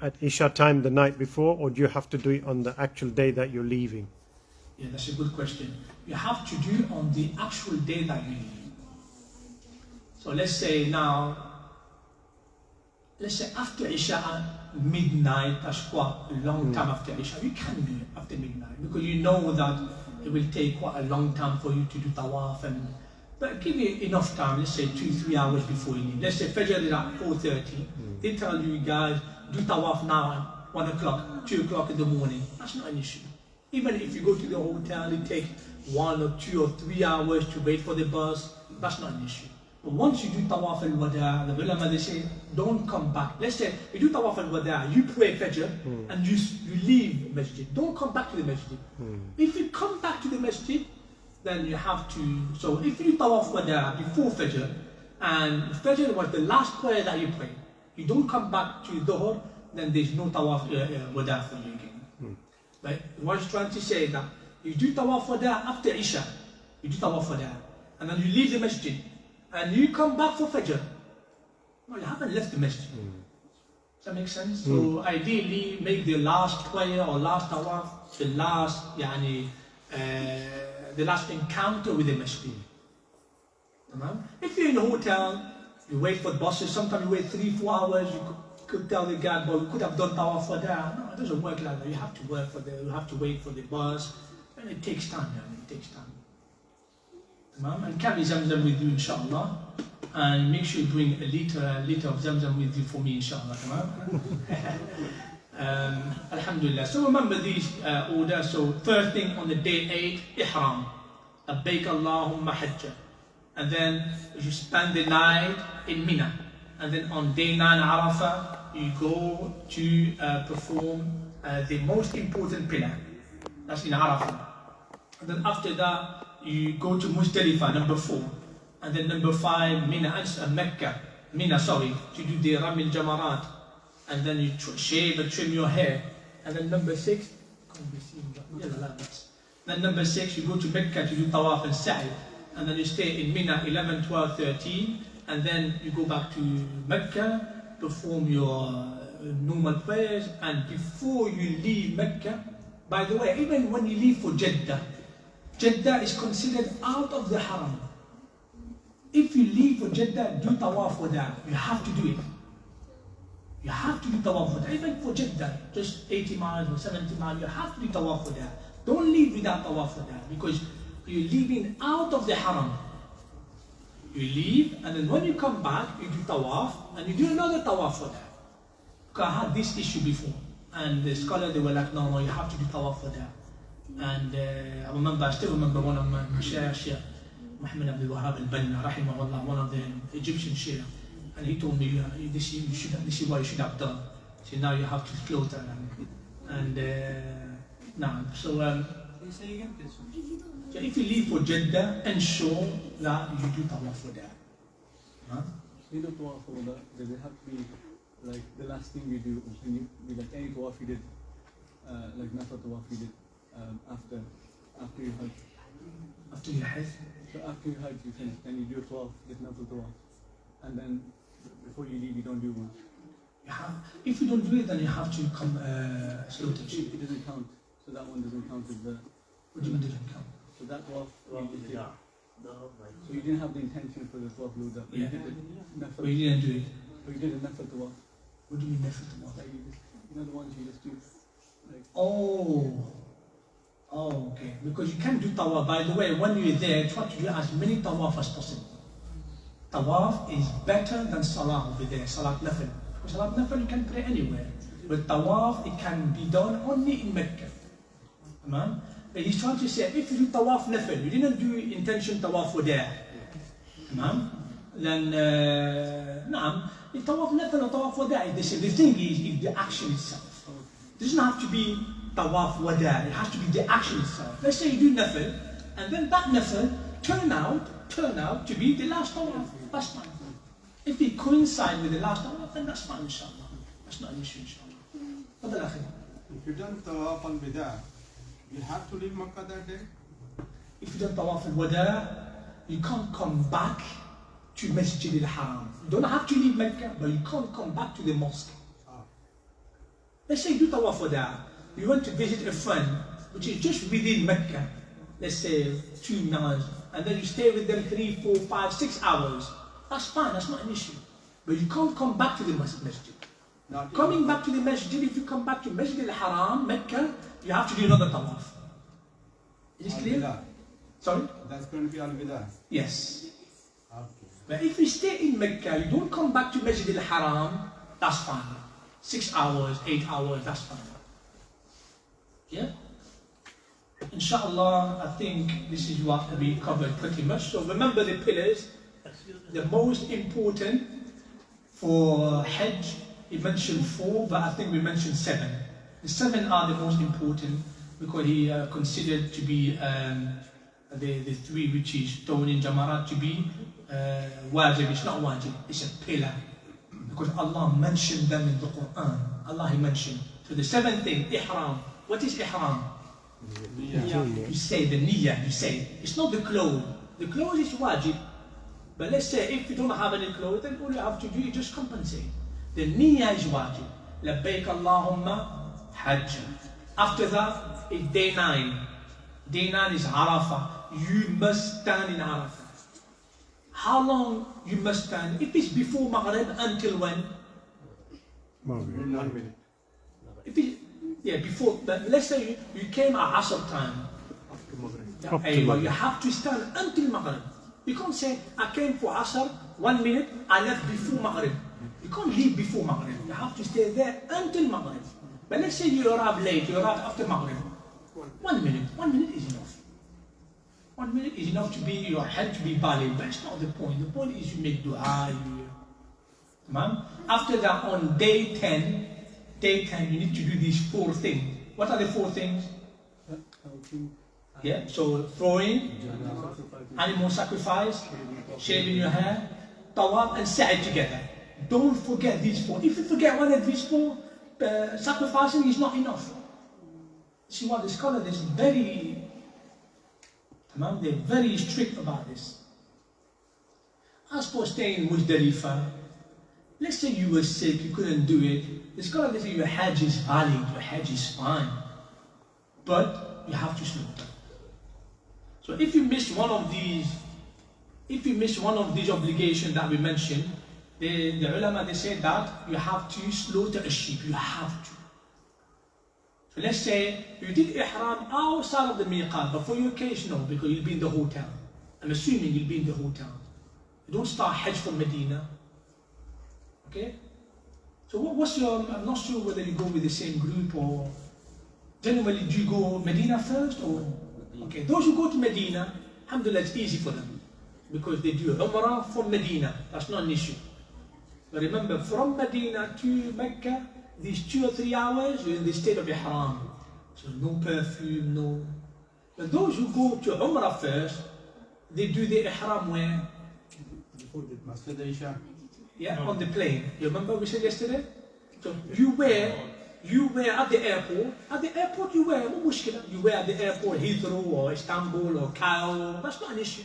[SPEAKER 4] at Isha time the night before, or do you have to do it on the actual day that you're leaving?
[SPEAKER 1] Yeah, that's a good question. You have to do it on the actual day that you leave. So let's say after Isha at midnight, that's quite a long time after Isha. You can do it after midnight because you know that it will take quite a long time for you to do tawaf. But give you enough time, let's say 2-3 hours before you leave. Let's say Fajr is at 4:30. They tell you guys, do tawaf now at 1 o'clock, 2 o'clock in the morning. That's not an issue. Even if you go to the hotel, it takes 1 or 2 or 3 hours to wait for the bus. That's not an issue. But once you do Tawaf al-Wada, the ulama they say, don't come back. Let's say you do Tawaf al-Wada, you pray Fajr, and you leave Masjid. Don't come back to the Masjid. If you come back to the Masjid, then you have to. So if you do Tawaf Wada before Fajr, and Fajr was the last prayer that you pray, you don't come back to Dhuhr, then there's no Tawaf Wada for you again. But what he's trying to say is that you do Tawaf Wada after Isha, you do Tawaf Wada, and then you leave the Masjid, and you come back for Fajr. No, you haven't left the Masjid. Does that make sense? So ideally, make the last prayer or last Tawaf, the last encounter with the Masjid. If you're in a hotel, you wait for the buses, sometimes you wait 3-4 hours, you could tell the guy, well, we could have done Tawaf for that. No, it doesn't work like that. You have to wait for the bus, and it takes time, it takes time. And carry Zamzam with you, inshallah. And make sure you bring a liter of Zamzam with you for me, inshallah. Alhamdulillah. So remember these orders. So first thing on the day 8, Ihram. Labbaik Allahumma Hajj. And then you spend the night in Mina. And then on day 9, Arafah, you go to perform the most important pillar. That's in Arafah. And then after that, you go to Muzdalifah, number 4. And then number 5, Mina, Mecca. Mina, sorry, to do the Ramil Jamarat. And then you shave and trim your hair. And then number 6, can't be seen, but then number 6, you go to Mecca to do Tawaf and Sa'i. And then you stay in Mina 11, 12, 13. And then you go back to Mecca, perform your normal prayers. And before you leave Mecca, by the way, even when you leave for Jeddah, Jeddah is considered out of the Haram. If you leave for Jeddah, do Tawaf Wada. You have to do it. You have to do Tawaf Wada. Even for Jeddah, just 80 miles or 70 miles, you have to do Tawaf Wada. Don't leave without Tawaf Wada, because you're leaving out of the Haram. You leave, and then when you come back, you do Tawaf, and you do another Tawaf Wada. Because I had this issue before, and the scholars, they were like, no, you have to do Tawaf Wada. And I still remember one of my Shaykh, Muhammad Abdul Wahab al-Banna, rahimahullah, one of the Egyptian Shia, and he told me, this is what you should have done. So now you have to slaughter now. So
[SPEAKER 8] say again, please.
[SPEAKER 1] so if you leave for Jeddah, ensure that you do Tawaf Wada.
[SPEAKER 2] You do Tawaf Wada, does it have to be like the last thing you do, or can you be like any Tawaf you did, like Nafar Tawaf you did after you Hajj?
[SPEAKER 1] After your Hajj?
[SPEAKER 2] So after you Hajj, you finish, then you do a Tawaf, get Nafar Tawaf, and then before you leave, you don't do one.
[SPEAKER 1] If you don't do it, then you have to come slaughter.
[SPEAKER 2] It doesn't count, so that one doesn't count as the.
[SPEAKER 1] What do you mean doesn't count?
[SPEAKER 2] So that Tawaf,
[SPEAKER 7] So
[SPEAKER 2] you didn't have the intention for the Tawaf Luda, but
[SPEAKER 1] Yeah.
[SPEAKER 2] you did the Nafar.
[SPEAKER 1] But you didn't do it.
[SPEAKER 2] But you did a Nafar Tawaf.
[SPEAKER 1] What do you mean Nafar Tawaf?
[SPEAKER 2] Like you know the ones you just do. Like,
[SPEAKER 1] Oh, okay. Because you can't do Tawaf. By the way, when you're there, try to do as many Tawaf as possible. Tawaf is better than Salah over there, Salat Nafil. Because Salat Nafil you can pray anywhere. But Tawaf, it can be done only in Mecca. Amen? But he's trying to say, if you do Tawaf Nafil, you didn't do intention Tawaf for there. Amen? Then, the Tawaf Nafil or Tawaf for there, they say the thing is the action itself. It doesn't have to be Tawaf Wada, it has to be the action itself. Let's say you do Nafil, and then that Nafil turn out to be the last Tawaf. That's fine. If it coincides with the last Tawaf, then that's fine, inshallah. That's not an issue, inshallah. What the Akhi?
[SPEAKER 3] If you done Tawaf al-Wada, you have to leave Makkah that day?
[SPEAKER 1] If you don't Tawaf al-Wada, you can't come back to Masjid al-Haram. You don't have to leave Mecca, but you can't come back to the mosque. Let's say you do Tawaf al-Wada. You want to visit a friend, which is just within Mecca, let's say 2 miles, and then you stay with them 3, 4, 5, 6 hours. That's fine, that's not an issue. But you can't come back to the masjid. Coming back to the masjid, if you come back to Masjid al-Haram, Mecca, you have to do another tawaf. Is this clear?
[SPEAKER 3] Al-Wada.
[SPEAKER 1] Sorry?
[SPEAKER 3] That's going to be Al-Wada.
[SPEAKER 1] Yes.
[SPEAKER 3] Okay.
[SPEAKER 1] But if you stay in Mecca, you don't come back to Masjid al-Haram, that's fine. 6 hours, 8 hours, that's fine. Yeah? Inshallah, I think this is what we covered pretty much. So remember the pillars. The most important for Hajj, he mentioned 4, but I think we mentioned 7. The 7 are the most important because he considered to be the 3, which is stoning Jamarat, to be wajib. It's not wajib, it's a pillar. Because Allah mentioned them in the Quran. Allah He mentioned. So the 7th thing, Ihram. What is Ihram? You say the niyyah, you say. It's not the clothes. The clothes is wajib. But let's say if you don't have any clothes, then all you have to do is just compensate. The niyyah is wajib. Labbaik Allahumma Hajj. After that is day 9. Day 9 is Arafah. You must stand in Arafah. How long you must stand? If it's before Maghrib, until when?
[SPEAKER 3] 1 minute.
[SPEAKER 1] If it, before, but let's say you came at Asr time.
[SPEAKER 4] Up to Maghrib.
[SPEAKER 1] You have to stand until Maghrib. You can't say, I came for Asr, 1 minute, I left before Maghrib. You can't leave before Maghrib. You have to stay there until Maghrib. But let's say you arrive late, you arrive after Maghrib. 1 minute. 1 minute is enough. 1 minute is enough to be your Hajj to be valid, but it's not the point. The point is you make dua. After that, on day 10, you need to do these 4 things. What are the 4 things? Yeah, so throwing, animal sacrifice, shaving your hair, tawaf and sa'i together. Don't forget these 4. If you forget one of these 4, sacrificing is not enough. See what the scholar is very, they're very strict about this. As for staying in Muzdalifah, let's say you were sick, you couldn't do it. The scholar says your Hajj is valid, your Hajj is fine, but you have to slaughter. So if you miss one of these, obligations that we mentioned, the ulama, they say that you have to slaughter a sheep. You have to. So let's say you did ihram outside of the miqat, but for your case, no, because you'll be in the hotel. I'm assuming you'll be in the hotel. You don't start Hajj from Medina. Okay? So what's your, I'm not sure whether you go with the same group or, generally do you go Medina first or? Okay, those who go to Medina, alhamdulillah, it's easy for them. Because they do Umrah from Medina. That's not an issue. But remember, from Medina to Mecca, these 2 or 3 hours, you're in the state of Ihram. So no perfume, no. But those who go to Umrah first, they do the Ihram where?
[SPEAKER 3] Before the Masjid.
[SPEAKER 1] Yeah, on the plane. You remember we said yesterday? So you wear at the airport you wear, you wear at the airport, Heathrow or Istanbul or Cairo, that's not an issue.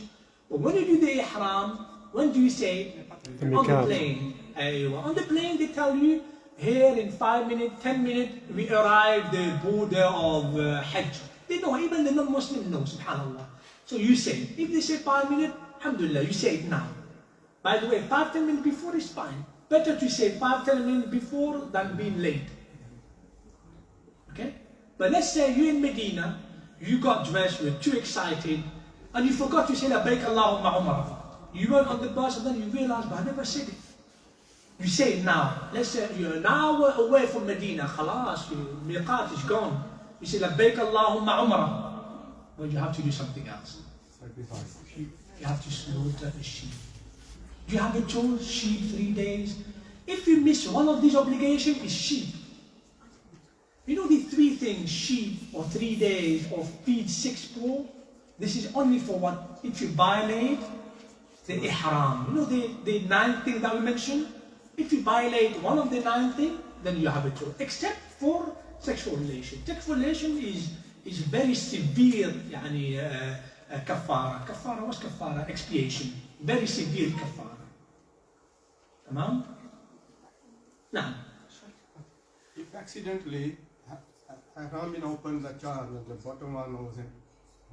[SPEAKER 1] But when you do the Ihram, when do you say? On the plane. On the plane they tell you, here in 5 minutes, 10 minutes, we arrive the border of Hajj. They know, even the non-Muslim know, subhanAllah. So you say, if they say 5 minutes, alhamdulillah, you say it now. By the way, 5-10 minutes before is fine. Better to say 5-10 minutes before than being late. Okay? But let's say you're in Medina, you got dressed, you're too excited, and you forgot to say Labbaik Allahumma Umrah. You went on the bus and then you realized, but I never said it. You say it now. Let's say you're an hour away from Medina, khalas, your miqat is gone. You say Labbaik Allahumma Umrah. But you have to do something else.
[SPEAKER 3] Sacrifice.
[SPEAKER 1] You have to slaughter a sheep. You have a choice, sheep 3 days. If you miss one of these obligations, it's sheep. You know the 3 things, sheep or 3 days or feed 6 poor? This is only for what? If you violate the ihram. You know the 9th thing that we mentioned? If you violate one of the 9 things, then you have a choice. Except for sexual relation. Sexual relation is very severe kafara. Kafara, what's kafara? Expiation. Very severe kafara. Tamam? Now.
[SPEAKER 3] If accidentally Ihram been opened the jar and the bottom one wasn't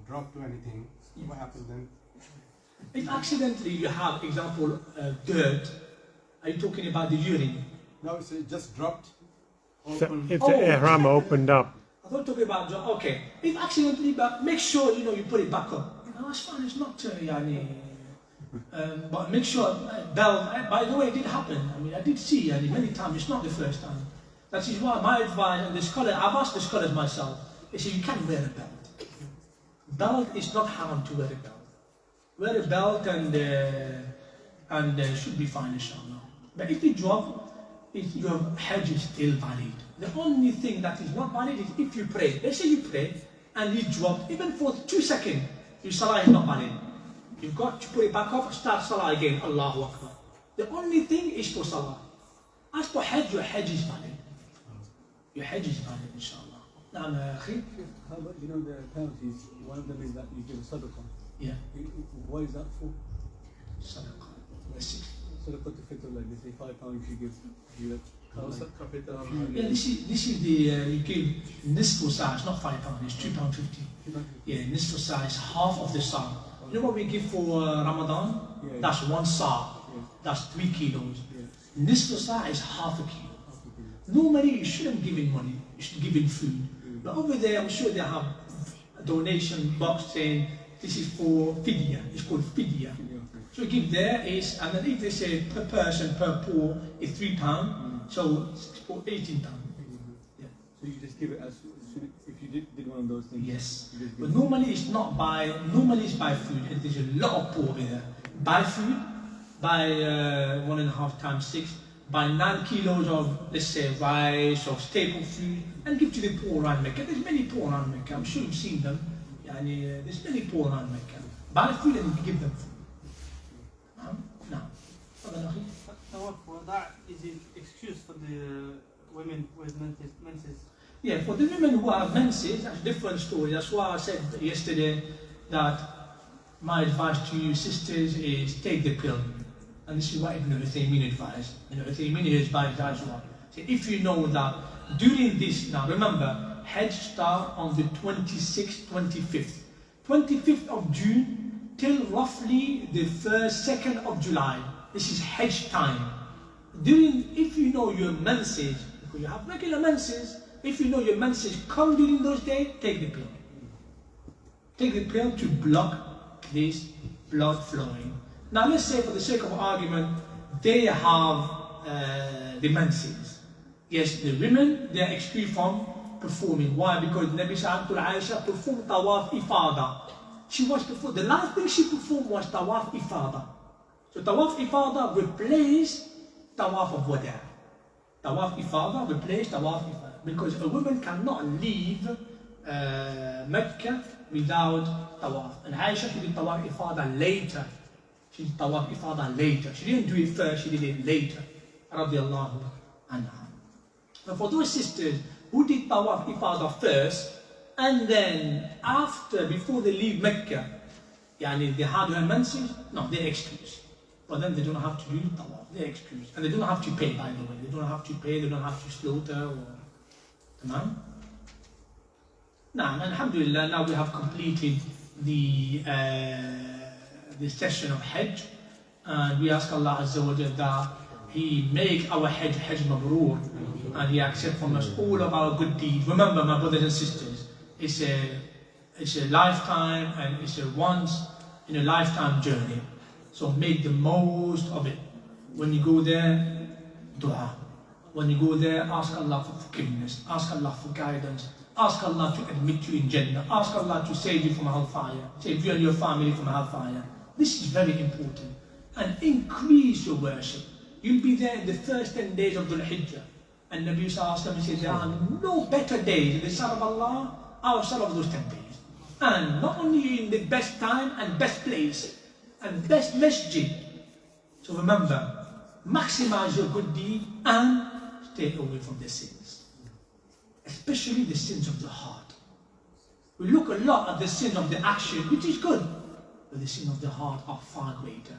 [SPEAKER 3] dropped to anything, what happens then?
[SPEAKER 1] If accidentally you have, example, dirt, are you talking about the urine?
[SPEAKER 3] No, it's just dropped.
[SPEAKER 4] Open. If the ihram opened up.
[SPEAKER 1] I thought talking about, okay. If accidentally, but make sure, you put it back up. No, it's fine, it's not, but make sure, by the way, it did happen. I mean, I did see, many times, it's not the first time. That is why my advice, and the scholar, I've asked the scholars myself, they say you can't wear a belt. Belt is not haram to wear a belt. Wear a belt and should be fine, inshallah. But if you drop, your Hajj is still valid. The only thing that is not valid is if you pray. Let's say you pray and you drop, even for 2 seconds, your salah is not valid. You've got to put it back up, start salah again, Allahu Akbar. The only thing is for salah. As for Hajj, your Hajj is valid. Your Hajj is valid, inshallah. Now,
[SPEAKER 2] how about, the penalties, one of them is that you give a sadaqah.
[SPEAKER 1] Yeah.
[SPEAKER 2] What is that for?
[SPEAKER 1] Sadaqah.
[SPEAKER 2] Sadaqah to fitr, like they say £5 you give.
[SPEAKER 1] Yeah, this is the, you give nisfu sa', it's not £5, it's £2.50. Yeah, nisfu sa' is half of the sa'. You know what we give for Ramadan?
[SPEAKER 2] Yeah.
[SPEAKER 1] That's 1 sa'.
[SPEAKER 2] Yeah.
[SPEAKER 1] That's 3 kilos.
[SPEAKER 2] Yeah.
[SPEAKER 1] Nisfu sa' is half a kilo. Normally you shouldn't give in money, you should give in food. But over there I'm sure they have a donation box saying this is for fidya, it's called fidya. So give there is, and then if they say per person per pour is £3, so it's for £18. Yeah.
[SPEAKER 2] So you just give it as if you did one of those things.
[SPEAKER 1] Yes.
[SPEAKER 2] you just give
[SPEAKER 1] But
[SPEAKER 2] it.
[SPEAKER 1] normally it's not by, normally it's by food, and there's a lot of pork in there. Buy food, buy 1.5 times 6, buy 9 kilos of, let's say, rice or staple food, and give to the poor around Mecca. There's many poor around Mecca, I'm sure you've seen them. There's many poor around Mecca. Buy food and give them food. Now,
[SPEAKER 8] Tawaf wada is an excuse for the women with menses.
[SPEAKER 1] yeah, for the women who have menses, that's a different story. That's why I said yesterday that my advice to you sisters is take the pill. And this is what Ibn Uthaymin advised. Ibn Uthaymin advised as well. So if you know that during this, now remember, Hajj start on the 26th, 25th. 25th of June till roughly the 1st, 2nd of July. This is Hajj time. If you know your menses, because you have regular menses, if you know your menses come during those days, take the pill. Take the pill to block this blood flowing. Now let's say, for the sake of argument, they have the menses. Yes, the women, they are excluded from performing. Why? Because Nabi Sallallahu Alaihi Wasallam performed Tawaf Ifada. She was performed, the last thing she performed was Tawaf Ifada. So Tawaf Ifada replaced Tawaf of Wada. Tawaf Ifada replaced Tawaf Ifada. Because a woman cannot leave Mecca without Tawaf. And Aisha, she did Tawaf Ifada later. She did Tawaf Ifada later. She didn't do it first, she did it later. Radiallahu anha. But for those sisters who did Tawaf Ifada first, and then after, before they leave Mecca, they had her menses, no, they're excused. For them, they don't have to do Tawaf, they're excused. And they don't have to pay, by the way. They don't have to pay, they don't have to slaughter or... Tamam? Now, alhamdulillah, now we have completed the session of Hajj. And we ask Allah Azza wa Jalla that He make our Hajj Mabrur, and He accept from us all of our good deeds. Remember, my brothers and sisters, it's a lifetime, and it's a once in a lifetime journey. So make the most of it. When you go there, dua. When you go there, ask Allah for forgiveness, ask Allah for guidance, ask Allah to admit you in Jannah, ask Allah to save you from hellfire, save you and your family from hellfire. This is very important. And increase your worship. You'll be there in the first 10 days of Dhul Hijjah. And Nabi Sallallahu Alaihi Wasallam said, there are no better days in the sight of Allah outside of those 10 days. And not only in the best time and best place and best masjid. So remember, maximize your good deed and stay away from the sins. Especially the sins of the heart. We look a lot at the sin of the action, which is good, but the sin of the heart are far greater.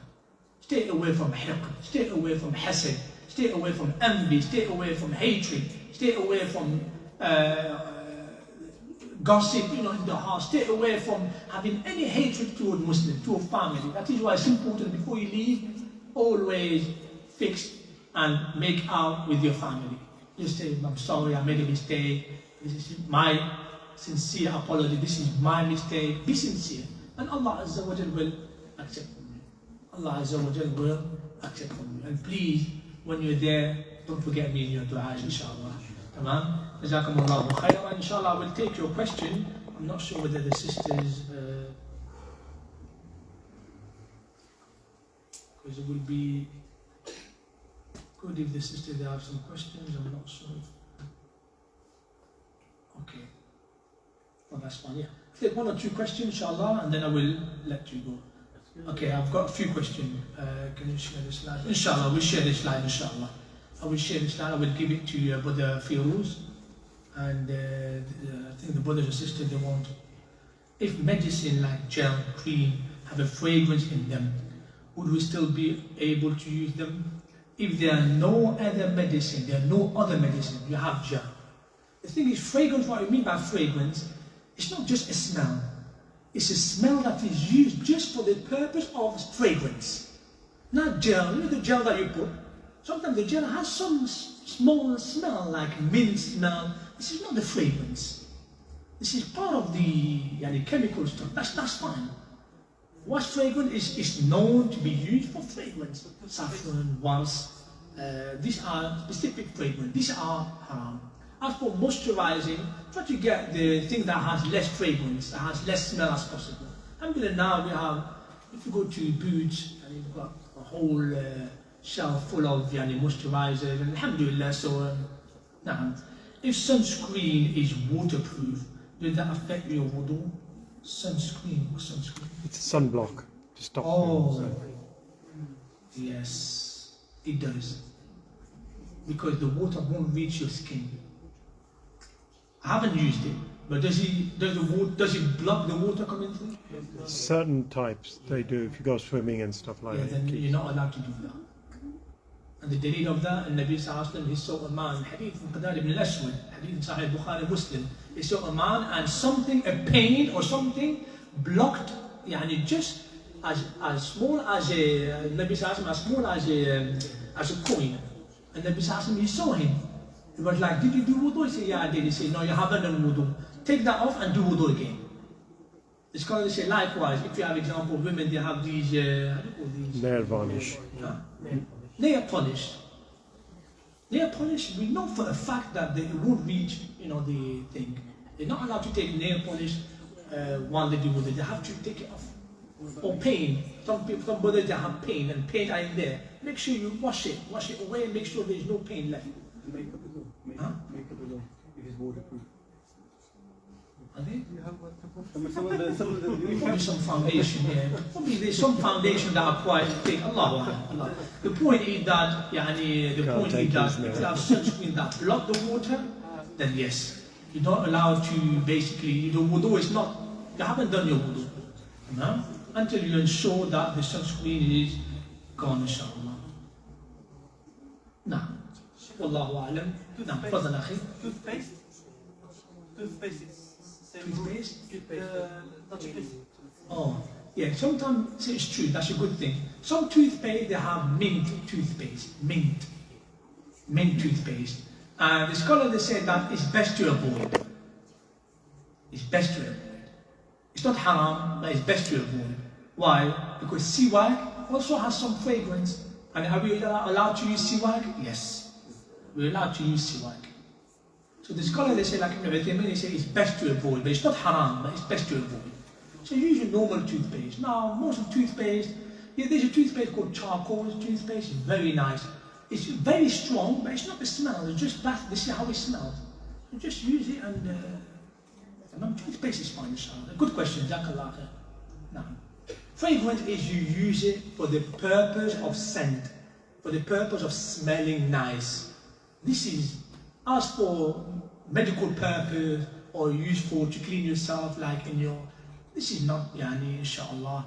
[SPEAKER 1] Stay away from hiqq, stay away from hasad, stay away from envy, stay away from hatred, stay away from gossip, in the heart. Stay away from having any hatred toward Muslim, to a family. That is why it's important, before you leave, always fix and make out with your family. Just say, I'm sorry, I made a mistake. This is my sincere apology. This is my mistake. Be sincere. And Allah Azza wa Jal will accept from you. Allah Azza wa Jal will accept from you. And please, when you're there, don't forget me in your du'as, inshallah. Tamam? Jazakumullahu khairan. Inshallah, I will take your question. I'm not sure whether the sisters, because it will be good if the sisters have some questions. I'm not sure. Okay. Oh, that's fine, yeah. Take one or two questions, inshallah, and then I will let you go. Okay, I've got a few questions. Can you share the slide? Inshallah, we'll share the slide, inshallah. I will share the slide. I will give it to your brother Firouz. And I think the brothers and sisters, they want, if medicine like gel, cream, have a fragrance in them, would we still be able to use them? If there are no other medicine, there are no other medicine, you have gel. The thing is, fragrance, what I mean by fragrance, it's not just a smell. It's a smell that is used just for the purpose of fragrance. Not gel, the gel that you put. Sometimes the gel has some small smell, like mint smell. This is not the fragrance. This is part of the chemical stuff. That's fine. What's fragrant is known to be used for fragrance. Saffron, wars, these are specific fragrance. These are haram. As for moisturizing, try to get the thing that has less fragrance, that has less smell as possible. Alhamdulillah, now we have, if you go to Boots, and you've got a whole shelf full of moisturizers, and alhamdulillah, so if sunscreen is waterproof, will that affect your wudu? Sunscreen, what's sunscreen?
[SPEAKER 4] It's a sunblock to stop.
[SPEAKER 1] Oh, yes, it does. Because the water won't reach your skin. I haven't used it, but does it block the water coming through?
[SPEAKER 4] Certain types they do if you go swimming and stuff like that.
[SPEAKER 1] Then you're not allowed to do that. And the delil of that, and Nabi Sallallahu Alaihi Wasallam, he saw a man, hadith from Qadar ibn al-Aswad, hadith in Sahih Bukhari Muslim, he saw a man and something, a pain or something blocked, just as small as a, Nabi Sallallahu Alaihi Wasallam, as small as a coin. And Nabi Sallallahu Alaihi Wasallam, he saw him. He was like, did you do wudu? He said, yeah, I did. He said, no, you haven't done wudu. Take that off and do wudu again. The scholars say likewise, if you have example, women, they have these, how do you call these?
[SPEAKER 4] Nail varnish.
[SPEAKER 1] Nail polish. Nail polish, we know for a fact that they won't reach, the thing. They're not allowed to take nail polish while they do wudu. They have to take it off. Or pain. Some brothers, they have pain and pain are in there. Make sure you wash it away and make sure there's no pain left.
[SPEAKER 2] Makeup as well. Makeup as well. It is waterproof.
[SPEAKER 1] Are they?
[SPEAKER 2] You have waterproof? Some of the
[SPEAKER 1] Probably some foundation, yeah. Probably there's some foundation that are quite thick. Allah. The point is that, if you have sunscreen that block the water, then yes. You're not allowed to basically, the wudu is not, you haven't done your wudu. Until you ensure that the sunscreen is gone, inshallah. Now, Wallahu alam. Now, fadlan akhi.
[SPEAKER 8] Toothpaste is same
[SPEAKER 1] Toothpaste? Oh, yeah, sometimes it's true, that's a good thing. Some toothpaste, they have mint toothpaste. Mint toothpaste. And the scholar, they say that it's best to avoid. It's not haram, but it's best to avoid. Why? Because siwak also has some fragrance. And are we allowed to use siwak? Yes. We're allowed to use siwak. So the scholar, they say, like Ibn Uthaymin, they say it's best to avoid, but it's not haram, but it's best to avoid. So use your normal toothpaste. Now, most of toothpaste, there's a toothpaste called charcoal toothpaste, it's very nice. It's very strong, but it's not the smell, it's just that, this is how it smells. So just use it and toothpaste is fine, inshallah. Good question, Jazakallah khair. Now, fragrance is you use it for the purpose of scent, for the purpose of smelling nice. This is, as for medical purpose or useful to clean yourself, like in your, this is not, inshallah,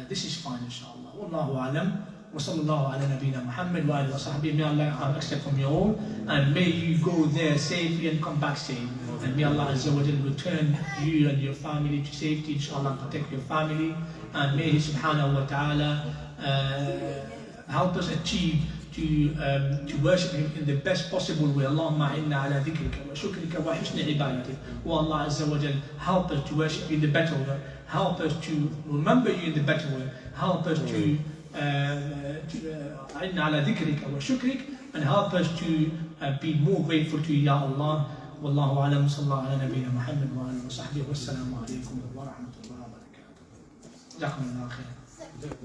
[SPEAKER 1] this is fine, inshallah. Wallahu alam. Wa sallallahu ala nabiyyina Muhammad wa alihi wa sahbihi. May Allah accept from you all, and may you go there safely and come back safe. And may Allah Azza wa Jalla return you and your family to safety, inshallah, protect your family. And may He subhanahu wa ta'ala help us achieve to worship Him in the best possible way. Allahumma inna ala dhikrika wa shukrika wa husni ibadatik. Oh Allah Azza wa Jalla, help us to worship You in the better way. Help us to remember You in the better way. Help us to inna ala dhikrika wa shukrik, and help us to be more grateful to You, Ya Allah. Wallahu alam, sallallahu ala nabiyyina Muhammad wa alihi wa sahbihi. Wassalamu alaikum wa rahmatullahi wa barakatuh. Jazakumullah khair.